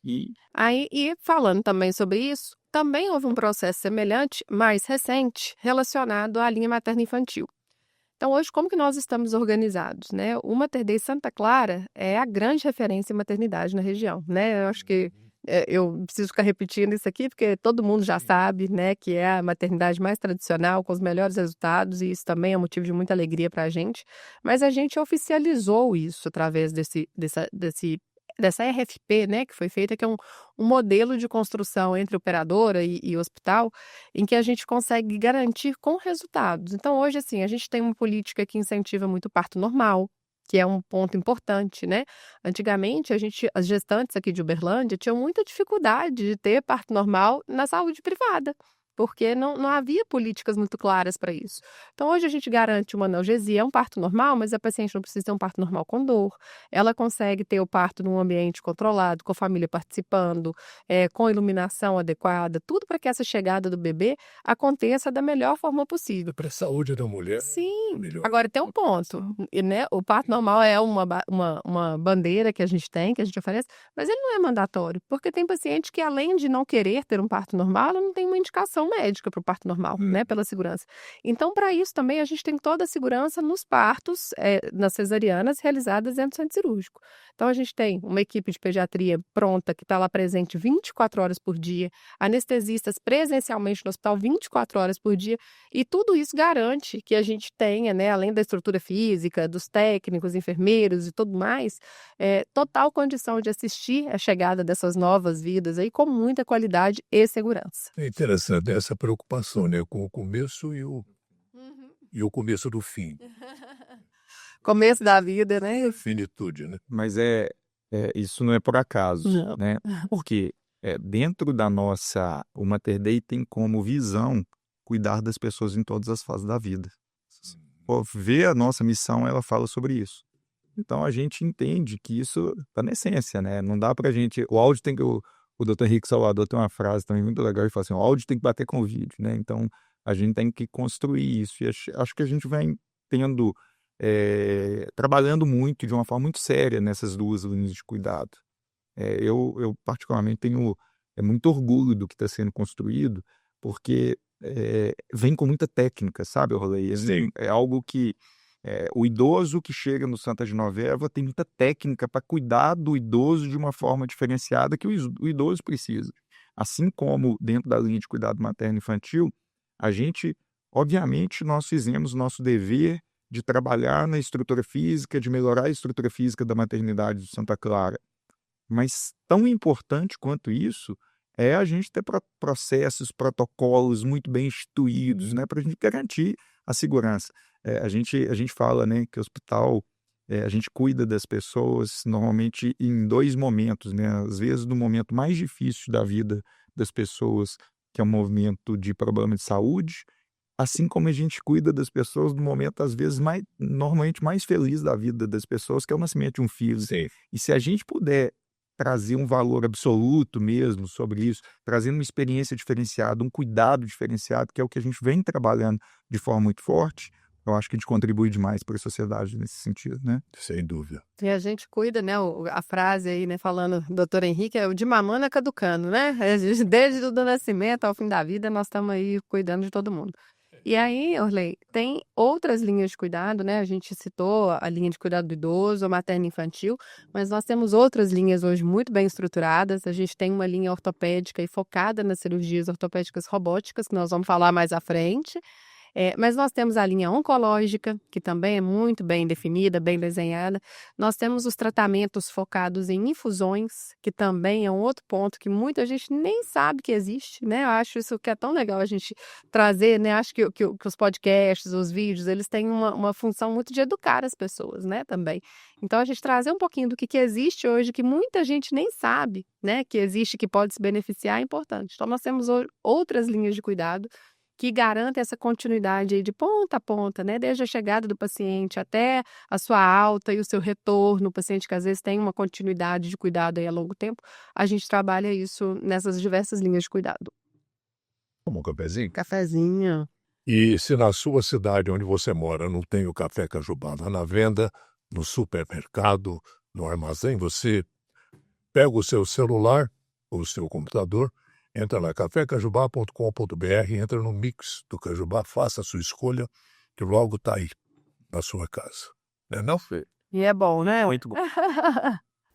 Speaker 2: E falando também sobre isso, também houve um processo semelhante, mais recente, relacionado à linha materno-infantil. Então, hoje, como que nós estamos organizados, né? O Mater Dei Santa Clara é a grande referência em maternidade na região, né? Eu acho que eu preciso ficar repetindo isso aqui, porque todo mundo já sabe, né, que é a maternidade mais tradicional, com os melhores resultados, e isso também é motivo de muita alegria para a gente. Mas a gente oficializou isso através dessa RFP, né, que foi feita, que é um modelo de construção entre operadora e hospital, em que a gente consegue garantir com resultados. Então, hoje, assim, a gente tem uma política que incentiva muito o parto normal, que é um ponto importante, né? Antigamente, as gestantes aqui de Uberlândia tinham muita dificuldade de ter parto normal na saúde privada, porque não havia políticas muito claras para isso. Então, hoje a gente garante uma analgesia, é um parto normal, mas a paciente não precisa ter um parto normal com dor. Ela consegue ter o parto num ambiente controlado, com a família participando, com iluminação adequada, tudo para que essa chegada do bebê aconteça da melhor forma possível.
Speaker 1: para a saúde da mulher,
Speaker 2: Sim.
Speaker 1: melhor.
Speaker 2: Agora tem um ponto, né? O parto normal é uma bandeira que a gente tem, que a gente oferece, mas ele não é mandatório, porque tem paciente que, além de não querer ter um parto normal, ela não tem uma indicação médica para o parto normal, né? Pela segurança. Então, para isso também, a gente tem toda a segurança nos partos, nas cesarianas realizadas dentro do centro cirúrgico. Então, a gente tem uma equipe de pediatria pronta, que está lá presente 24 horas por dia, anestesistas presencialmente no hospital 24 horas por dia, e tudo isso garante que a gente tenha, né, além da estrutura física, dos técnicos, enfermeiros e tudo mais, total condição de assistir a chegada dessas novas vidas aí com muita qualidade e segurança.
Speaker 1: É interessante essa preocupação, né, com o começo e o começo do fim.
Speaker 2: Começo da vida, né?
Speaker 1: Finitude, né?
Speaker 3: Mas isso não é por acaso,
Speaker 2: Não.
Speaker 3: né? Porque dentro da nossa, o Mater Dei tem como visão cuidar das pessoas em todas as fases da vida. Ver a nossa missão, ela fala sobre isso. Então a gente entende que isso está na essência, né? Não dá pra gente, o áudio tem que, o Dr. Henrique Salvador tem uma frase também muito legal, ele fala assim, o áudio tem que bater com o vídeo, né? Então a gente tem que construir isso, e acho que a gente vem tendo, trabalhando muito, de uma forma muito séria nessas duas linhas de cuidado. Eu particularmente tenho muito orgulho do que está sendo construído, porque vem com muita técnica, sabe, Orley?
Speaker 1: Sim.
Speaker 3: É algo que o idoso que chega no Santa Genoveva tem muita técnica para cuidar do idoso de uma forma diferenciada que o idoso precisa. Assim como dentro da linha de cuidado materno-infantil, a gente, obviamente, nós fizemos nosso dever de trabalhar na estrutura física, de melhorar a estrutura física da maternidade de Santa Clara. Mas tão importante quanto isso é a gente ter processos, protocolos muito bem instituídos, né, para a gente garantir a segurança. A gente fala, né, que o hospital, a gente cuida das pessoas normalmente em 2 momentos, né, às vezes no momento mais difícil da vida das pessoas, que é um momento de problema de saúde, assim como a gente cuida das pessoas no momento, às vezes, normalmente mais feliz da vida das pessoas, que é o nascimento de um filho.
Speaker 1: Sim.
Speaker 3: E se a gente puder trazer um valor absoluto mesmo sobre isso, trazendo uma experiência diferenciada, um cuidado diferenciado, que é o que a gente vem trabalhando de forma muito forte, eu acho que a gente contribui demais para a sociedade nesse sentido, né?
Speaker 1: Sem dúvida.
Speaker 2: E a gente cuida, né? A frase aí, né? Falando, doutor Henrique, é o de mamando é caducando, né? Desde o do nascimento ao fim da vida, nós estamos aí cuidando de todo mundo. E aí, Orley, tem outras linhas de cuidado, né? A gente citou a linha de cuidado do idoso, a materno-infantil, mas nós temos outras linhas hoje muito bem estruturadas. A gente tem uma linha ortopédica e focada nas cirurgias ortopédicas robóticas, que nós vamos falar mais à frente. Mas nós temos a linha oncológica, que também é muito bem definida, bem desenhada. Nós temos os tratamentos focados em infusões, que também é um outro ponto que muita gente nem sabe que existe, né? Eu acho isso que é tão legal a gente trazer, né? Acho que os podcasts, os vídeos, eles têm uma função muito de educar as pessoas, né? Também. Então, a gente trazer um pouquinho do que existe hoje, que muita gente nem sabe, né? Que existe, que pode se beneficiar, é importante. Então, nós temos outras linhas de cuidado que garanta essa continuidade aí de ponta a ponta, né? Desde a chegada do paciente até a sua alta e o seu retorno, o paciente que às vezes tem uma continuidade de cuidado aí a longo tempo, a gente trabalha isso nessas diversas linhas de cuidado.
Speaker 1: Toma um cafezinho?
Speaker 2: Cafezinho.
Speaker 1: E se na sua cidade onde você mora não tem o café Cajubá lá na venda, no supermercado, no armazém, você pega o seu celular ou o seu computador, entra lá, cafecajubá.com.br, entra no mix do Cajubá, faça a sua escolha, que logo está aí, na sua casa. Não?
Speaker 2: E é bom, né?
Speaker 3: Muito bom.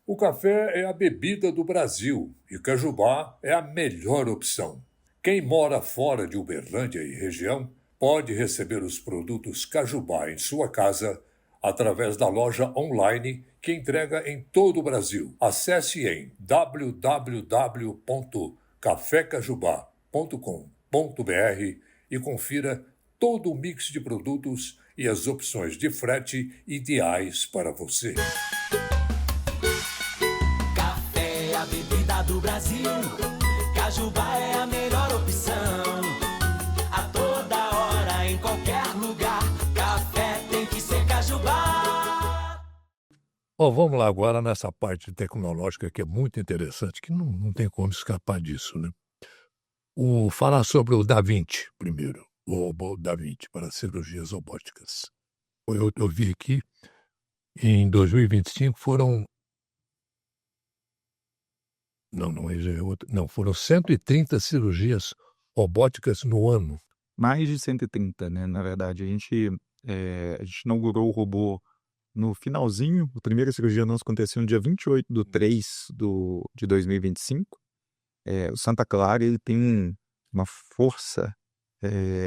Speaker 1: O café é a bebida do Brasil e Cajubá é a melhor opção. Quem mora fora de Uberlândia e região pode receber os produtos Cajubá em sua casa através da loja online que entrega em todo o Brasil. Acesse em www.cafecajubá.com.br e confira todo o mix de produtos e as opções de frete ideais para você.
Speaker 6: Café é a bebida do Brasil. Cajubá é a melhor opção. A toda hora, em qualquer lugar, café tem que ser Cajubá.
Speaker 1: Vamos lá agora nessa parte tecnológica que é muito interessante, que não tem como escapar disso, né? Falar sobre o Da Vinci primeiro, o robô Da Vinci para cirurgias robóticas. Eu vi aqui, em 2025 foram... foram 130 cirurgias robóticas no ano.
Speaker 3: Mais de 130, né? Na verdade, a gente inaugurou o robô no finalzinho. A primeira cirurgia nossa aconteceu no dia 28/3 de 2025. O Santa Clara, ele tem uma força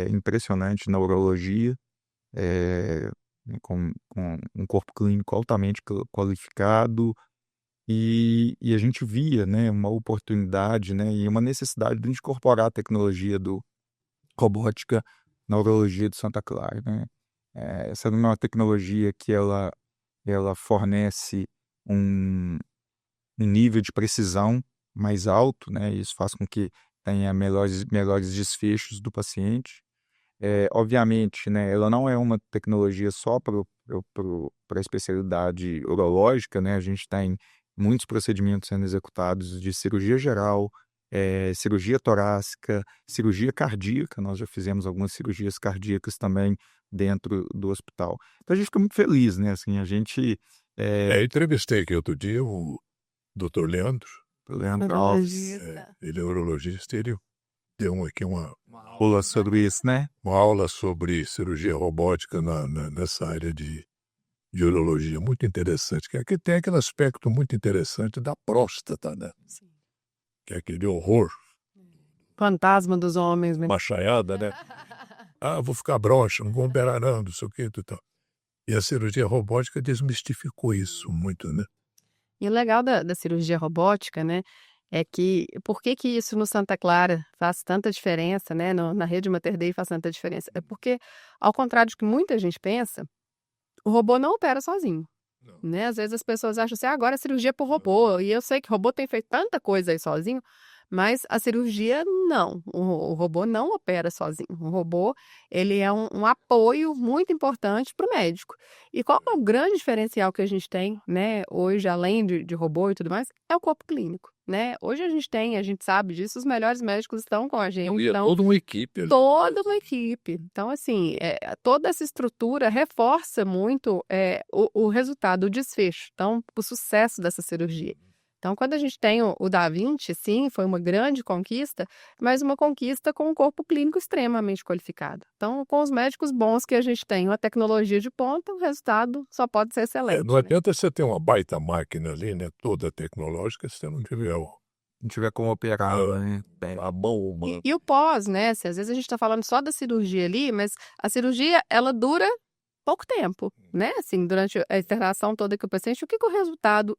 Speaker 3: impressionante na urologia, com um corpo clínico altamente qualificado, e a gente via, né, uma oportunidade, né, e uma necessidade de incorporar a tecnologia do robótica na urologia de Santa Clara, né? Essa não é uma tecnologia que ela fornece um nível de precisão mais alto, né? Isso faz com que tenha melhores desfechos do paciente. Obviamente, né, ela não é uma tecnologia só para a especialidade urológica, né? A gente tem muitos procedimentos sendo executados de cirurgia geral, cirurgia torácica, cirurgia cardíaca. Nós já fizemos algumas cirurgias cardíacas também dentro do hospital. Então a gente fica muito feliz, né? Assim, a gente...
Speaker 1: entrevistei aqui outro dia o Dr. Leandro Alves, ele é urologista, ele deu aqui uma
Speaker 3: aula sobre isso, né?
Speaker 1: Uma aula sobre cirurgia robótica nessa área de urologia, muito interessante, que aqui tem aquele aspecto muito interessante da próstata, né? Sim. Que é aquele horror.
Speaker 2: Fantasma dos homens, né?
Speaker 1: Machaiada, né? Vou ficar bronxa, não vou operar não sei o que, tal. E a cirurgia robótica desmistificou isso muito, né?
Speaker 2: E o legal da cirurgia robótica, né, é que por que que isso no Santa Clara faz tanta diferença, né, na rede Mater Dei faz tanta diferença? É porque, ao contrário do que muita gente pensa, o robô não opera sozinho,
Speaker 1: Não.
Speaker 2: né? Às vezes as pessoas acham assim: agora a cirurgia é por robô, e eu sei que o robô tem feito tanta coisa aí sozinho, mas a cirurgia não, o robô não opera sozinho. O robô, ele é um apoio muito importante para o médico. E qual é o grande diferencial que a gente tem, né, hoje, além de robô e tudo mais, é o corpo clínico, né? Hoje a gente sabe disso, os melhores médicos estão com a gente,
Speaker 1: E é
Speaker 2: então
Speaker 1: toda uma equipe ali.
Speaker 2: toda uma equipe. Então, assim, toda essa estrutura reforça muito o resultado, o desfecho, então, o sucesso dessa cirurgia. Então, quando a gente tem o Da Vinci, sim, foi uma grande conquista, mas uma conquista com um corpo clínico extremamente qualificado. Então, com os médicos bons que a gente tem, uma tecnologia de ponta, o resultado só pode ser excelente,
Speaker 1: Não
Speaker 2: né?
Speaker 1: adianta você ter uma baita máquina ali, né, toda tecnológica, se você não tiver
Speaker 3: Não tiver como operar, né?
Speaker 1: a mão
Speaker 2: E,
Speaker 1: humana.
Speaker 2: e o pós, né? Se às vezes a gente está falando só da cirurgia ali, mas a cirurgia, ela dura pouco tempo, né? Assim, durante a internação toda que o paciente, o que que o resultado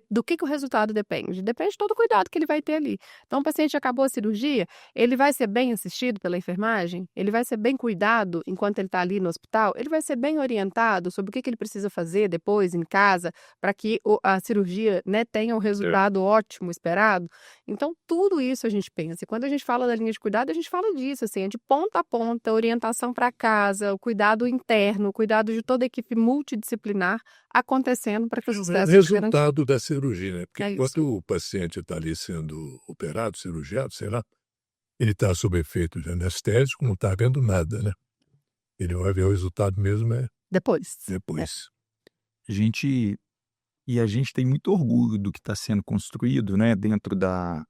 Speaker 2: do que o resultado depende? Depende de todo o cuidado que ele vai ter ali. Então, o paciente acabou a cirurgia, ele vai ser bem assistido pela enfermagem? Ele vai ser bem cuidado enquanto ele está ali no hospital? Ele vai ser bem orientado sobre o que que ele precisa fazer depois em casa para que a cirurgia, né, tenha o resultado ótimo esperado? Então, tudo isso a gente pensa. E quando a gente fala da linha de cuidado, a gente fala disso, assim, é de ponta a ponta, orientação para casa, o cuidado interno, o cuidado de toda a equipe multidisciplinar acontecendo para que o
Speaker 1: O
Speaker 2: sucesso seja garantido.
Speaker 1: resultado da cirurgia, né? Porque
Speaker 2: É isso.
Speaker 1: enquanto o paciente está ali sendo operado, cirurgiado, sei lá, ele está sob efeito de anestésico, não está vendo nada, né? Ele vai ver o resultado mesmo
Speaker 2: Depois.
Speaker 1: depois.
Speaker 3: A gente tem muito orgulho do que está sendo construído, né, dentro da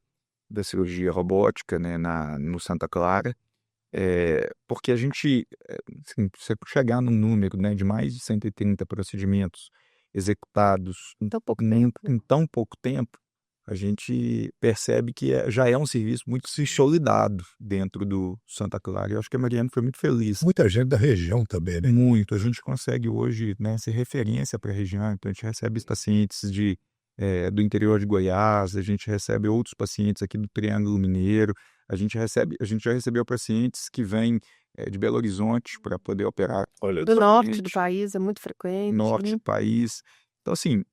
Speaker 3: cirurgia robótica, né, no Santa Clara, porque a gente, assim, você chegar num número, né, de mais de 130 procedimentos executados
Speaker 2: Então, pouco tempo.
Speaker 3: em tão pouco tempo, a gente percebe que já é um serviço muito consolidado dentro do Santa Clara. Eu acho que a Mariana foi muito feliz.
Speaker 1: Muita gente da região também, né?
Speaker 3: Muito. A gente consegue hoje, né, ser referência para a região. Então, a gente recebe pacientes do interior de Goiás, a gente recebe outros pacientes aqui do Triângulo Mineiro, a gente já recebeu pacientes que vêm de Belo Horizonte para poder operar.
Speaker 1: Olha
Speaker 2: Do
Speaker 1: só.
Speaker 2: norte do país é muito frequente,
Speaker 3: Norte
Speaker 2: né?
Speaker 3: do país. Então, assim,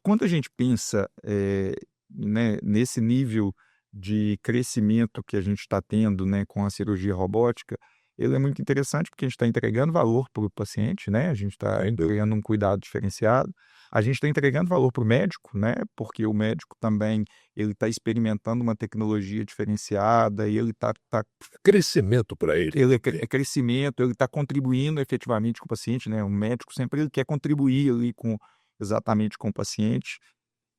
Speaker 3: quando a gente pensa né, nesse nível de crescimento que a gente está tendo, né, com a cirurgia robótica, ele é muito interessante porque a gente está entregando valor para o paciente, né? A gente está entregando um cuidado diferenciado. A gente está entregando valor para o médico, né? Porque o médico também ele está experimentando uma tecnologia diferenciada e ele está
Speaker 1: Crescimento para ele.
Speaker 3: ele é crescimento, ele está contribuindo efetivamente com o paciente, né? O médico sempre ele quer contribuir ali exatamente com o paciente.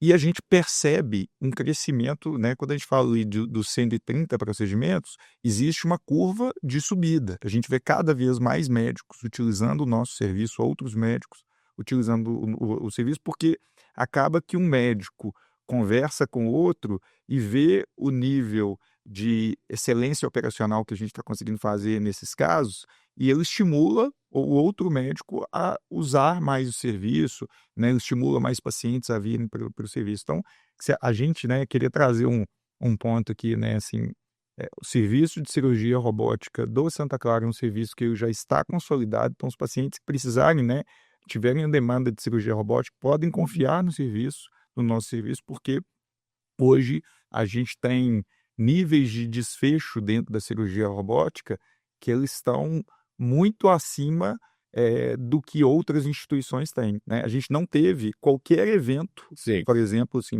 Speaker 3: E a gente percebe um crescimento, né? Quando a gente fala ali dos 130 procedimentos, existe uma curva de subida. A gente vê cada vez mais médicos utilizando o nosso serviço, outros médicos utilizando o serviço, porque acaba que um médico conversa com o outro e vê o nível de excelência operacional que a gente está conseguindo fazer nesses casos, e ele estimula o outro médico a usar mais o serviço, né? Ele estimula mais pacientes a virem para o serviço. Então, a gente, né, queria trazer um ponto aqui, né, assim, o serviço de cirurgia robótica do Santa Clara é um serviço que já está consolidado, então os pacientes que precisarem, né, tiverem a demanda de cirurgia robótica, podem confiar no nosso serviço, porque hoje a gente tem níveis de desfecho dentro da cirurgia robótica que eles estão muito acima do que outras instituições têm, né? A gente não teve qualquer evento,
Speaker 1: Sim.
Speaker 3: por exemplo, assim,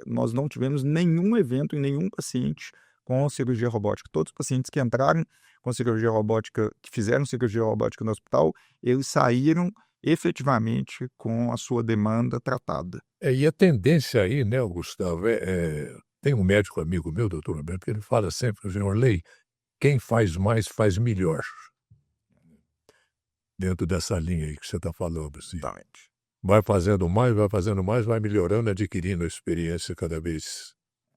Speaker 3: nós não tivemos nenhum evento em nenhum paciente com cirurgia robótica. Todos os pacientes que entraram com cirurgia robótica, que fizeram cirurgia robótica no hospital, eles saíram efetivamente com a sua demanda tratada.
Speaker 1: E a tendência aí, né, Gustavo, tem um médico amigo meu, doutor Roberto, que ele fala sempre, senhor Lei, quem faz mais faz melhor. Dentro dessa linha aí que você está falando, assim.
Speaker 3: Exatamente.
Speaker 1: Vai fazendo mais, vai melhorando, adquirindo a experiência cada vez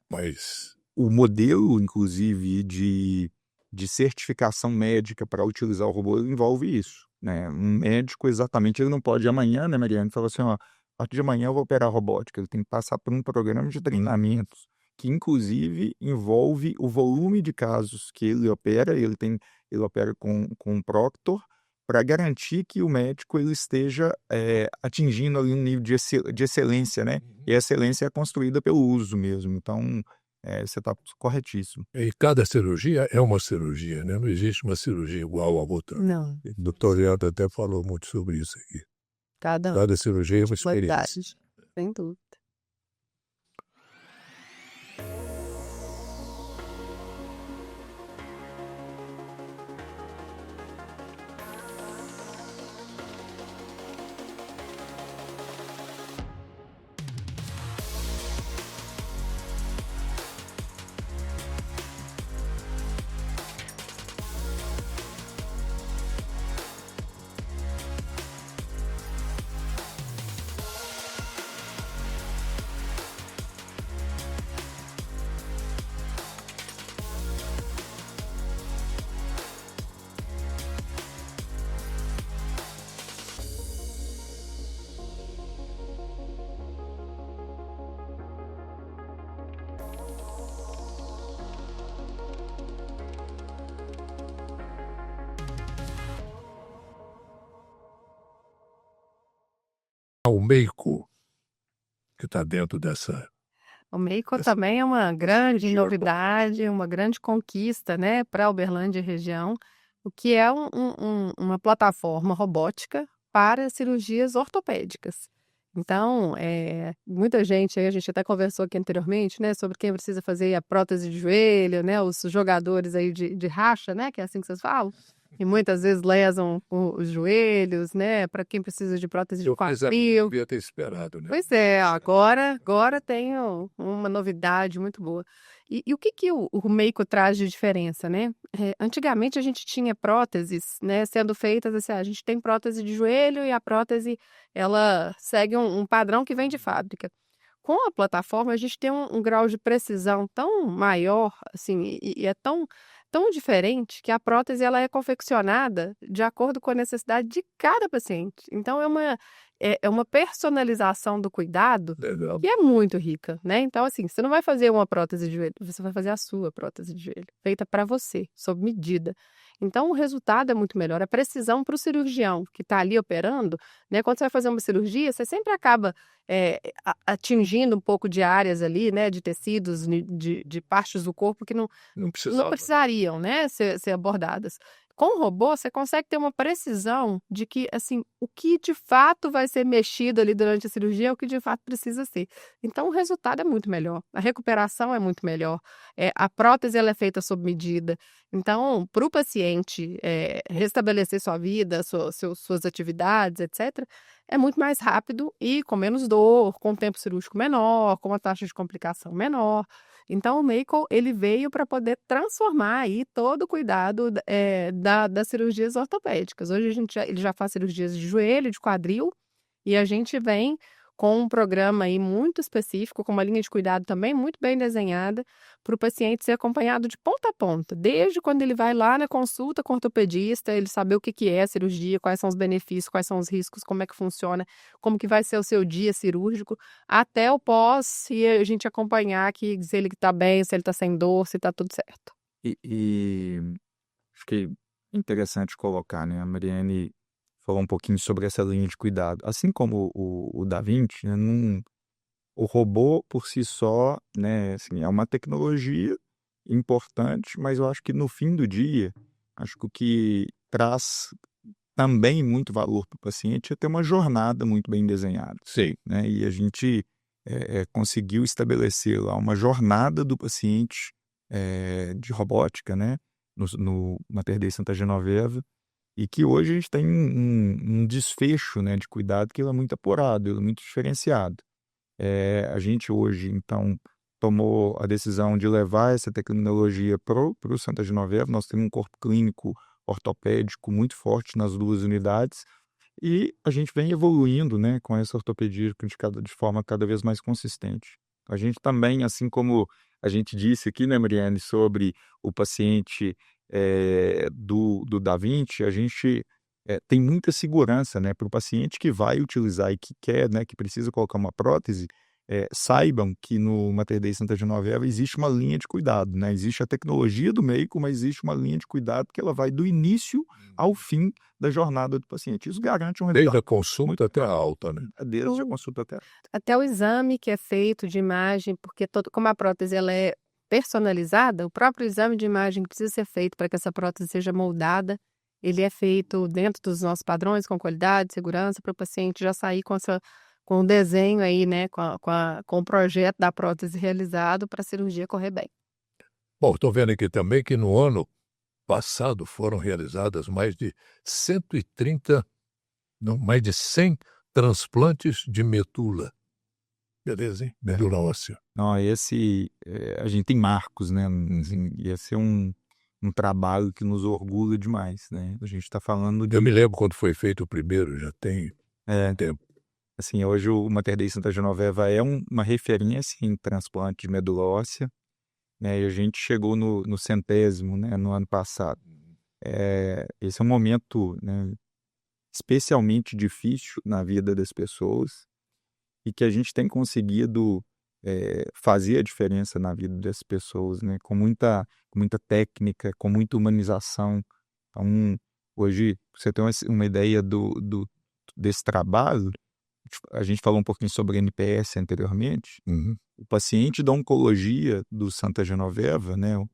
Speaker 1: mais.
Speaker 3: O modelo, inclusive, de certificação médica para utilizar o robô envolve isso. né? Um médico, exatamente, ele não pode amanhã, né, Mariane, falar assim, ó, a partir de amanhã eu vou operar robótica. Ele tem que passar por um programa de treinamentos, que inclusive envolve o volume de casos que ele opera. Ele opera com um proctor, para garantir que o médico ele esteja atingindo ali um nível de excelência, né? E a excelência é construída pelo uso mesmo. Então, você está corretíssimo.
Speaker 1: E cada cirurgia é uma cirurgia, né? Não existe uma cirurgia igual à outra.
Speaker 2: Não,
Speaker 1: O doutor Leandro até falou muito sobre isso aqui.
Speaker 2: cada
Speaker 1: Cada cirurgia é uma experiência.
Speaker 2: modalidade, sem dúvida.
Speaker 1: O Meico, que está dentro dessa...
Speaker 2: O Meico
Speaker 1: Essa-
Speaker 2: também é uma grande
Speaker 1: cirurgia
Speaker 2: novidade, uma grande conquista, né, para Uberlândia e região, o que é uma plataforma robótica para cirurgias ortopédicas. Então, muita gente, aí a gente até conversou aqui anteriormente, né, sobre quem precisa fazer a prótese de joelho, né, os jogadores aí de racha, né, que é assim que vocês falam, e muitas vezes lesam os joelhos, né, para quem precisa de prótese de
Speaker 1: Eu fiz a...
Speaker 2: quadril.
Speaker 1: devia ter esperado, né?
Speaker 2: Pois é, agora tem uma novidade muito boa. E o que o Meico traz de diferença, né? Antigamente a gente tinha próteses, né, sendo feitas assim, a gente tem prótese de joelho e a prótese, ela segue um padrão que vem de fábrica. Com a plataforma, a gente tem um grau de precisão tão maior, assim, e é tão diferente que a prótese ela é confeccionada de acordo com a necessidade de cada paciente. Então, é uma personalização do cuidado
Speaker 1: Legal.
Speaker 2: que é muito rica, né? Então, assim, você não vai fazer uma prótese de joelho, você vai fazer a sua prótese de joelho, feita para você, sob medida. Então, o resultado é muito melhor. A precisão para o cirurgião que está ali operando, né? Quando você vai fazer uma cirurgia, você sempre acaba atingindo um pouco de áreas ali, né? De tecidos, de partes do corpo que
Speaker 1: Não
Speaker 2: não
Speaker 1: precisava.
Speaker 2: precisariam, né, ser abordadas. Com o robô, você consegue ter uma precisão de que, assim, o que de fato vai ser mexido ali durante a cirurgia é o que de fato precisa ser. Então, o resultado é muito melhor, a recuperação é muito melhor, a prótese ela é feita sob medida. Então, para o paciente restabelecer sua vida, suas atividades, etc., é muito mais rápido e com menos dor, com tempo cirúrgico menor, com uma taxa de complicação menor. Então, o Meico, ele veio para poder transformar aí todo o cuidado das cirurgias ortopédicas. Hoje ele já faz cirurgias de joelho, de quadril, e a gente vem com um programa aí muito específico, com uma linha de cuidado também muito bem desenhada, para o paciente ser acompanhado de ponta a ponta, desde quando ele vai lá na consulta com o ortopedista, ele saber o que é a cirurgia, quais são os benefícios, quais são os riscos, como é que funciona, como que vai ser o seu dia cirúrgico, até o pós, e a gente acompanhar que se ele está bem, se ele está sem dor, se está tudo certo.
Speaker 3: E acho que é interessante colocar, né? A Mariane falou um pouquinho sobre essa linha de cuidado. Assim como o Da Vinci, né, o robô por si só, né, assim, é uma tecnologia importante, mas eu acho que no fim do dia, acho que o que traz também muito valor para o paciente é ter uma jornada muito bem desenhada,
Speaker 1: Sim.
Speaker 3: né? E a gente conseguiu estabelecer lá uma jornada do paciente de robótica, né, no Mater Dei Santa Genoveva, e que hoje a gente tem um desfecho, né, de cuidado que ele é muito apurado, ele é muito diferenciado. A gente hoje, então, tomou a decisão de levar essa tecnologia para o Santa Genoveva. Nós temos um corpo clínico ortopédico muito forte nas duas unidades e a gente vem evoluindo, né, com essa ortopedia de forma cada vez mais consistente. A gente também, assim como a gente disse aqui, né, Mariane, sobre o paciente do Da Vinci, a gente tem muita segurança, né, para o paciente que vai utilizar e que quer, né, que precisa colocar uma prótese, saibam que no Mater Dei Santa Genoveva existe uma linha de cuidado, né, existe a tecnologia do médico, mas existe uma linha de cuidado que ela vai do início ao fim da jornada do paciente. Isso garante um
Speaker 1: Desde
Speaker 3: resultado
Speaker 1: a consulta até a alta, né?
Speaker 3: desde a consulta até.
Speaker 2: Até o exame que é feito de imagem, porque como a prótese ela é personalizada, o próprio exame de imagem que precisa ser feito para que essa prótese seja moldada, ele é feito dentro dos nossos padrões, com qualidade, segurança, para o paciente já sair com o desenho aí, né, com o projeto da prótese realizado para a cirurgia correr bem.
Speaker 1: Bom, estou vendo aqui também que no ano passado foram realizadas mais de 130, não, mais de 100 transplantes de medula. Beleza, hein? Medula óssea.
Speaker 3: Não, a gente tem marcos, né? Assim, esse é um trabalho que nos orgulha demais, né? A gente está falando de...
Speaker 1: Eu me lembro quando foi feito o primeiro, já tem tempo.
Speaker 3: Assim, hoje o Mater Dei Santa Genoveva é uma referência em transplante de medula óssea, né? E a gente chegou no 100º, né? No ano passado. Esse é um momento, né, especialmente difícil na vida das pessoas e que a gente tem conseguido fazer a diferença na vida das pessoas, né? Com muita técnica, com muita humanização. Então, hoje, você tem uma ideia desse trabalho. A gente falou um pouquinho sobre NPS anteriormente.
Speaker 1: Uhum.
Speaker 3: O paciente da oncologia do Santa Genoveva, né? O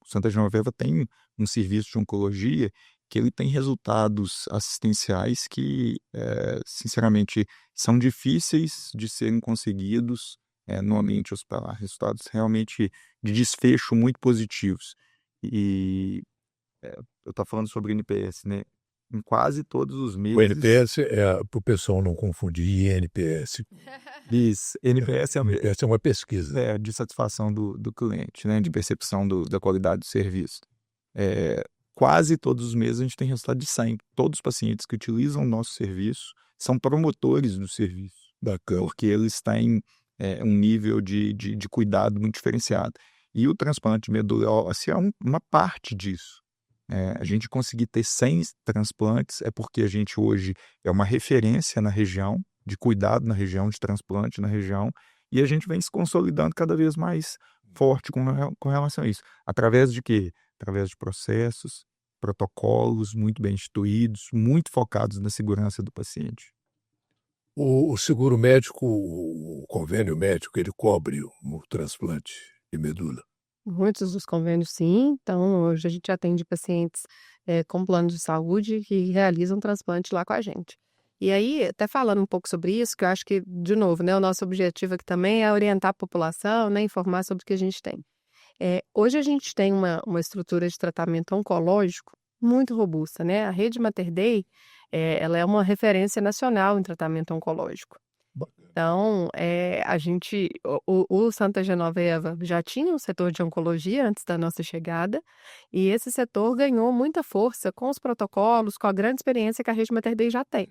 Speaker 3: Santa Genoveva tem um serviço de oncologia que ele tem resultados assistenciais que, sinceramente, são difíceis de serem conseguidos no ambiente hospitalar. Resultados realmente de desfecho muito positivos. E eu estou falando sobre NPS, né? Em quase todos os meses...
Speaker 1: O NPS para o pessoal não confundir INPS.
Speaker 3: Isso, NPS
Speaker 1: NPS é uma pesquisa.
Speaker 3: De satisfação do cliente, né? De percepção da qualidade do serviço. Quase todos os meses a gente tem resultado de 100. Todos os pacientes que utilizam o nosso serviço são promotores do serviço.
Speaker 1: Bacana.
Speaker 3: Porque eles têm um nível de cuidado muito diferenciado. E o transplante de medula óssea é uma parte disso. A gente conseguir ter 100 transplantes é porque a gente hoje é uma referência na região, de cuidado na região, de transplante na região, e a gente vem se consolidando cada vez mais forte com relação a isso. Através de quê? Através de processos, protocolos muito bem instituídos, muito focados na segurança do paciente.
Speaker 1: O seguro médico, o convênio médico, ele cobre o transplante de medula?
Speaker 2: Muitos dos convênios, sim. Então, hoje a gente atende pacientes com plano de saúde que realizam transplante lá com a gente. E aí, até falando um pouco sobre isso, que eu acho que, de novo, né, o nosso objetivo aqui também é orientar a população, né, informar sobre o que a gente tem. Hoje a gente tem uma estrutura de tratamento oncológico muito robusta, né? A rede Mater Dei, ela é uma referência nacional em tratamento oncológico. Então, o Santa Genoveva já tinha um setor de oncologia antes da nossa chegada, e esse setor ganhou muita força com os protocolos, com a grande experiência que a rede Mater Dei já tem.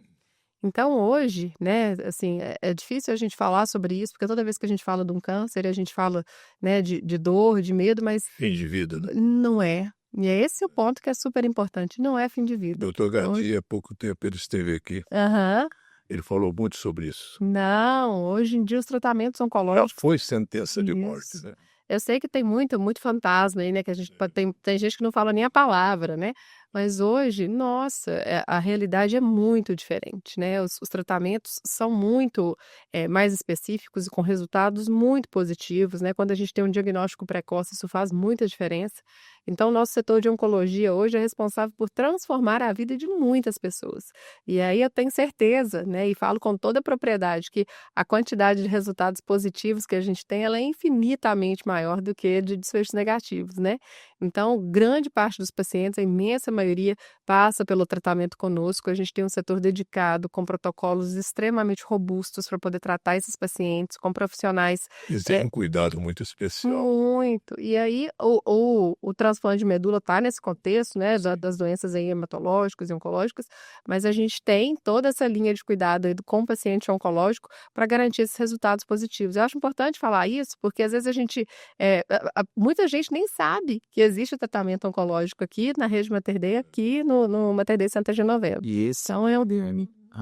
Speaker 2: Então, hoje, né, assim, é difícil a gente falar sobre isso, porque toda vez que a gente fala de um câncer, a gente fala, né, de dor, de medo, mas
Speaker 1: Fim de vida, né?
Speaker 2: não é. E é esse o ponto que é super importante, não é fim de vida.
Speaker 1: Doutor Garcia, há pouco tempo ele esteve aqui.
Speaker 2: Aham.
Speaker 1: Ele falou muito sobre isso.
Speaker 2: Não, hoje em dia os tratamentos
Speaker 1: Já
Speaker 2: oncológicos...
Speaker 1: foi sentença de morte,
Speaker 2: Isso.
Speaker 1: né?
Speaker 2: Eu sei que tem muito fantasma aí, né, que a gente tem gente que não fala nem a palavra, né? Mas hoje, nossa, a realidade é muito diferente, né? Os tratamentos são muito mais específicos e com resultados muito positivos, né? Quando a gente tem um diagnóstico precoce, isso faz muita diferença. Então, o nosso setor de oncologia hoje é responsável por transformar a vida de muitas pessoas. E aí eu tenho certeza, né, e falo com toda a propriedade, que a quantidade de resultados positivos que a gente tem, ela é infinitamente maior do que de desfechos negativos, né? Então, grande parte dos pacientes, a imensa maioria, passa pelo tratamento conosco. A gente tem um setor dedicado, com protocolos extremamente robustos para poder tratar esses pacientes, com profissionais...
Speaker 1: Eles têm um cuidado muito especial.
Speaker 2: Muito. E aí, o transplante de medula está nesse contexto, né, das doenças aí hematológicas e oncológicas, mas a gente tem toda essa linha de cuidado aí com o paciente oncológico para garantir esses resultados positivos. Eu acho importante falar isso, porque às vezes a gente... muita gente nem sabe que existe o tratamento oncológico aqui na rede Mater Dei, fazer aqui no Mater Dei Santa Genoveva.
Speaker 3: E esse,
Speaker 2: Então,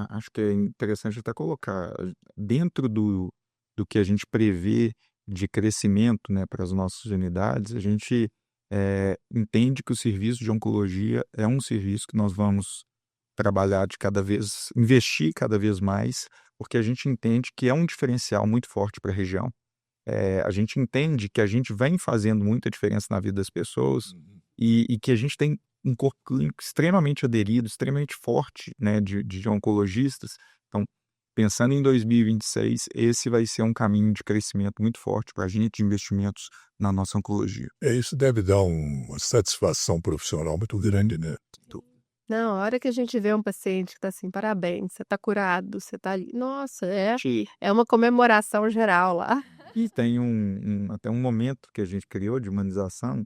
Speaker 3: acho que é interessante até colocar, dentro do que a gente prevê de crescimento, né, para as nossas unidades, a gente entende que o serviço de oncologia é um serviço que nós vamos trabalhar investir cada vez mais, porque a gente entende que é um diferencial muito forte para a região. A gente entende que a gente vem fazendo muita diferença na vida das pessoas e que a gente tem um corpo clínico extremamente aderido, extremamente forte, né, de oncologistas. Então, pensando em 2026, esse vai ser um caminho de crescimento muito forte para a gente, de investimentos na nossa oncologia.
Speaker 1: Isso deve dar uma satisfação profissional muito grande, né?
Speaker 2: não, a hora que a gente vê um paciente que tá assim, parabéns, você tá curado, você tá ali. Nossa, é uma comemoração geral lá.
Speaker 3: E tem até um momento que a gente criou de humanização,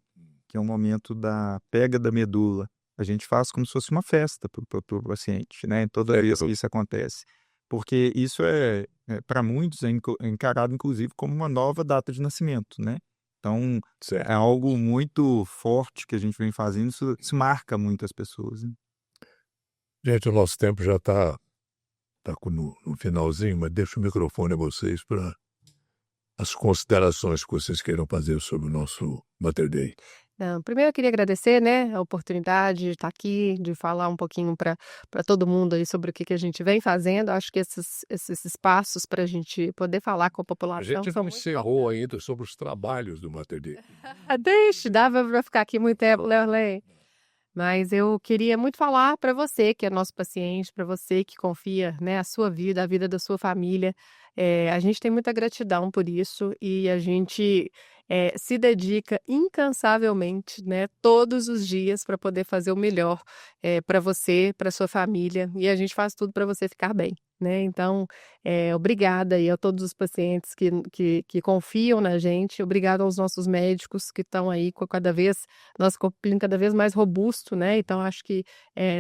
Speaker 3: que é um momento da pega da medula. A gente faz como se fosse uma festa para o paciente, né? Toda vez que isso acontece. Porque isso para muitos, é encarado, inclusive, como uma nova data de nascimento, né? Então,
Speaker 1: Certo.
Speaker 3: é algo muito forte que a gente vem fazendo, isso marca muito as pessoas, né?
Speaker 1: Gente, o nosso tempo já está no finalzinho, mas deixo o microfone a vocês para as considerações que vocês queiram fazer sobre o nosso Mater Dei.
Speaker 2: Não, primeiro eu queria agradecer, né, a oportunidade de estar aqui, de falar um pouquinho para todo mundo aí sobre o que a gente vem fazendo. Acho que esses espaços para a gente poder falar com a
Speaker 1: A
Speaker 2: população
Speaker 1: gente
Speaker 2: são
Speaker 1: não
Speaker 2: muito
Speaker 1: encerrou ainda sobre os trabalhos do Mater Dei.
Speaker 2: Deixa, dava para ficar aqui muito tempo, né, Orley? Mas eu queria muito falar para você que é nosso paciente, para você que confia, né, a sua vida, a vida da sua família. A gente tem muita gratidão por isso e a gente se dedica incansavelmente, né, todos os dias para poder fazer o melhor para você, para sua família e a gente faz tudo para você ficar bem, né? Então, obrigada aí a todos os pacientes que confiam na gente, obrigada aos nossos médicos que estão aí com nosso corpo clínico cada vez mais robusto, né? Então, acho que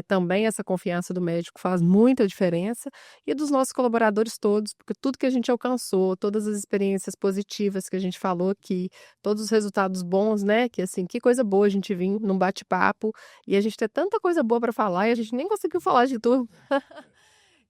Speaker 2: também essa confiança do médico faz muita diferença e dos nossos colaboradores todos, porque tudo que a gente alcançou, todas as experiências positivas que a gente falou aqui, todos os resultados bons, né? Que assim, que coisa boa a gente vir num bate-papo e a gente ter tanta coisa boa para falar e a gente nem conseguiu falar de tudo.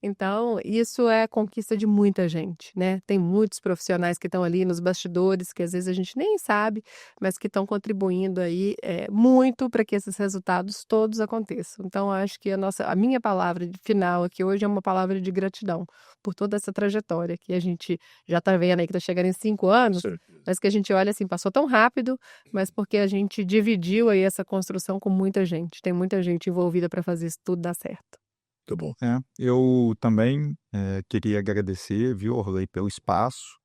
Speaker 2: Então, isso é conquista de muita gente, né? Tem muitos profissionais que estão ali nos bastidores, que às vezes a gente nem sabe, mas que estão contribuindo aí muito para que esses resultados todos aconteçam. Então, acho que a minha palavra final aqui hoje é uma palavra de gratidão por toda essa trajetória que a gente já está vendo aí que está chegando em 5 anos, mas que a gente olha assim, passou tão rápido, mas porque a gente dividiu aí essa construção com muita gente. Tem muita gente envolvida para fazer isso tudo dar certo.
Speaker 1: Tá bom.
Speaker 3: Eu também queria agradecer, viu, Orley, pelo espaço.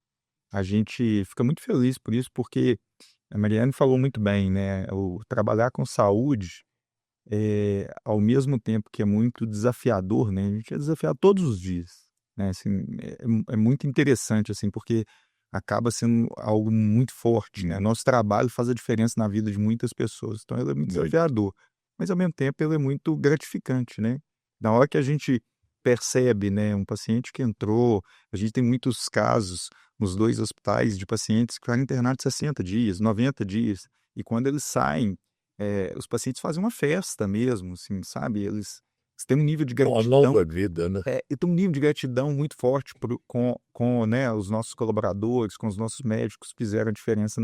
Speaker 3: A gente fica muito feliz por isso, porque a Mariane falou muito bem, né? O trabalhar com saúde, ao mesmo tempo que é muito desafiador, né? A gente é desafiado todos os dias, né? Assim, é muito interessante, assim, porque acaba sendo algo muito forte, né? Nosso trabalho faz a diferença na vida de muitas pessoas, então ele é muito desafiador, mas ao mesmo tempo ele é muito gratificante, né? Na hora que a gente percebe, né, um paciente que entrou, a gente tem muitos casos nos 2 hospitais de pacientes que ficaram internados 60 dias, 90 dias, e quando eles saem, os pacientes fazem uma festa mesmo, assim, sabe? Eles têm um nível de
Speaker 1: Uma
Speaker 3: gratidão,
Speaker 1: nova vida, né?
Speaker 3: e tem um nível de gratidão muito forte com, né, os nossos colaboradores, com os nossos médicos que fizeram a diferença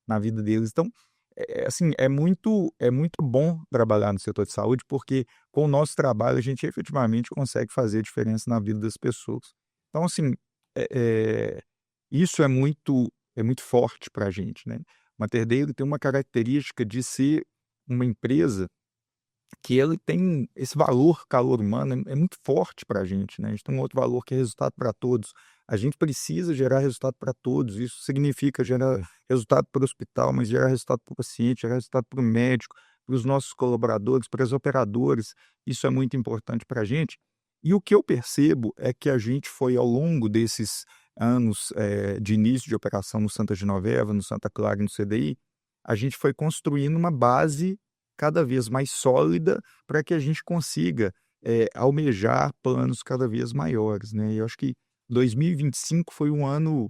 Speaker 3: na vida deles. Então, assim, é muito bom trabalhar no setor de saúde, porque com o nosso trabalho a gente efetivamente consegue fazer diferença na vida das pessoas. Então, assim, isso é muito forte para a gente, né? O Mater Dei ele tem uma característica de ser uma empresa que ele tem esse valor calor humano, é muito forte para a gente, né? A gente tem um outro valor que é resultado para todos. A gente precisa gerar resultado para todos. Isso significa gerar resultado para o hospital, mas gerar resultado para o paciente, gerar resultado para o médico, para os nossos colaboradores, para os operadores. Isso é muito importante para a gente. E o que eu percebo é que a gente foi, ao longo desses anos de início de operação no Santa Genoveva, no Santa Clara e no CDI, a gente foi construindo uma base cada vez mais sólida para que a gente consiga almejar planos cada vez maiores, né? E eu acho que 2025 foi um ano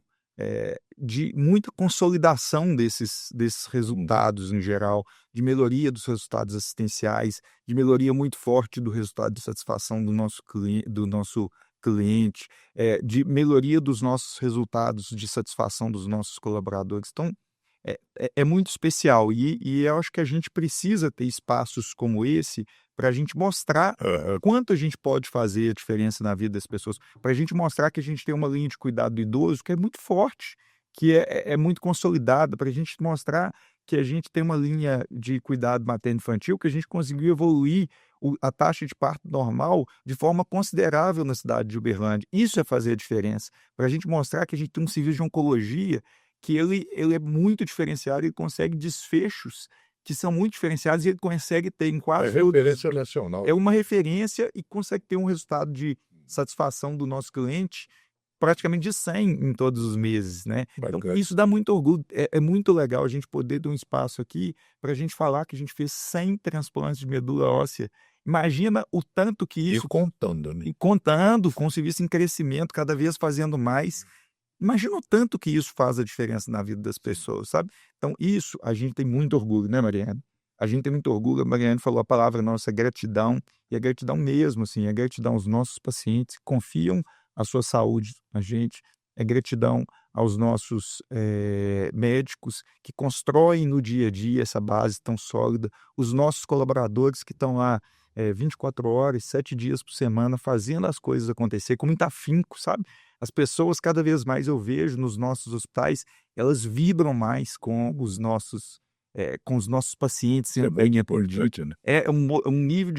Speaker 3: de muita consolidação desses resultados em geral, de melhoria dos resultados assistenciais, de melhoria muito forte do resultado de satisfação do nosso cliente, de melhoria dos nossos resultados de satisfação dos nossos colaboradores. Então, é muito especial e eu acho que a gente precisa ter espaços como esse para a gente mostrar quanto a gente pode fazer a diferença na vida das pessoas, para a gente mostrar que a gente tem uma linha de cuidado do idoso que é muito forte, que é muito consolidada, para a gente mostrar que a gente tem uma linha de cuidado materno-infantil, que a gente conseguiu evoluir a taxa de parto normal de forma considerável na cidade de Uberlândia. Isso é fazer a diferença, para a gente mostrar que a gente tem um serviço de oncologia que ele é muito diferenciado, ele consegue desfechos que são muito diferenciados e ele consegue ter em quase
Speaker 1: referência nacional.
Speaker 3: É uma referência e consegue ter um resultado de satisfação do nosso cliente praticamente de 100 em todos os meses, né? Então, isso dá muito orgulho. É muito legal a gente poder ter um espaço aqui para a gente falar que a gente fez 100 transplantes de medula óssea. Imagina o tanto que isso...
Speaker 1: E contando, né?
Speaker 3: E contando, com o serviço em crescimento, cada vez fazendo mais. Imagina o tanto que isso faz a diferença na vida das pessoas, sabe? Então, isso a gente tem muito orgulho, né, Mariana? A gente tem muito orgulho. A Mariana falou a palavra nossa, gratidão. E é gratidão mesmo, assim, é gratidão aos nossos pacientes que confiam a sua saúde na gente. É gratidão aos nossos médicos que constroem no dia a dia essa base tão sólida. Os nossos colaboradores que estão lá 24 horas, 7 dias por semana, fazendo as coisas acontecer com muito afinco, sabe? As pessoas, cada vez mais eu vejo nos nossos hospitais, elas vibram mais com os nossos pacientes sendo bem atendidos.
Speaker 1: Né?
Speaker 3: Um nível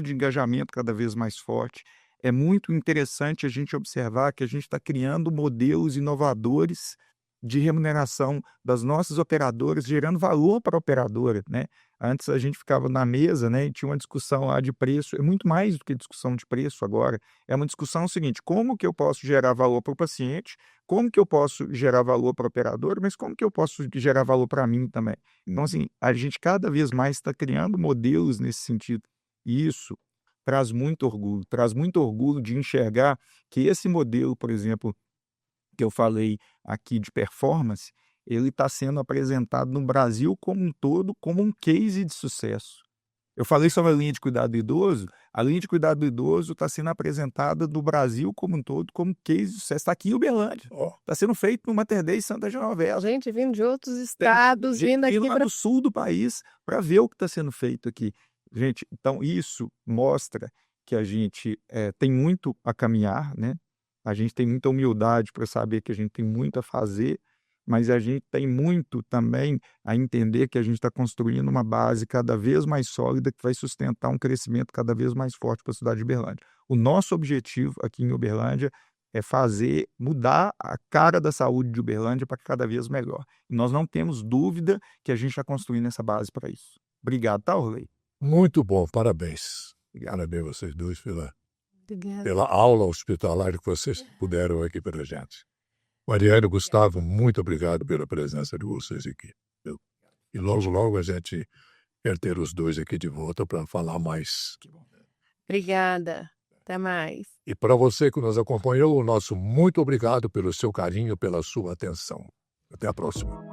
Speaker 3: de engajamento cada vez mais forte. É muito interessante a gente observar que a gente está criando modelos inovadores de remuneração das nossas operadoras, gerando valor para a operadora, né? Antes a gente ficava na mesa, né, e tinha uma discussão lá de preço. É muito mais do que discussão de preço agora. É uma discussão seguinte: como que eu posso gerar valor para o paciente, como que eu posso gerar valor para a operadora, mas como que eu posso gerar valor para mim também. Então, assim, a gente cada vez mais está criando modelos nesse sentido. E isso traz muito orgulho de enxergar que esse modelo, por exemplo, que eu falei aqui de performance, ele está sendo apresentado no Brasil como um todo como um case de sucesso. Eu falei sobre a linha de cuidado do idoso, a linha de cuidado do idoso está sendo apresentada no Brasil como um todo como case de sucesso. Está aqui em Uberlândia. Está sendo feito no Mater Dei Santa Genoveva.
Speaker 2: Gente vindo de outros estados, vindo aqui
Speaker 3: lá do sul do país para ver o que está sendo feito aqui. Gente, então isso mostra que a gente tem muito a caminhar, né? A gente tem muita humildade para saber que a gente tem muito a fazer, mas a gente tem muito também a entender que a gente está construindo uma base cada vez mais sólida que vai sustentar um crescimento cada vez mais forte para a cidade de Uberlândia. O nosso objetivo aqui em Uberlândia é mudar a cara da saúde de Uberlândia para cada vez melhor. E nós não temos dúvida que a gente está construindo essa base para isso. Obrigado, tá, Orley?
Speaker 1: Muito bom, parabéns. Parabéns vocês dois pela aula hospitalar que vocês puderam aqui para a gente. Mariana e Gustavo, muito obrigado pela presença de vocês aqui. E logo a gente quer ter os dois aqui de volta para falar mais.
Speaker 2: Obrigada. Até mais.
Speaker 1: E para você que nos acompanhou, o nosso muito obrigado pelo seu carinho, pela sua atenção. Até a próxima.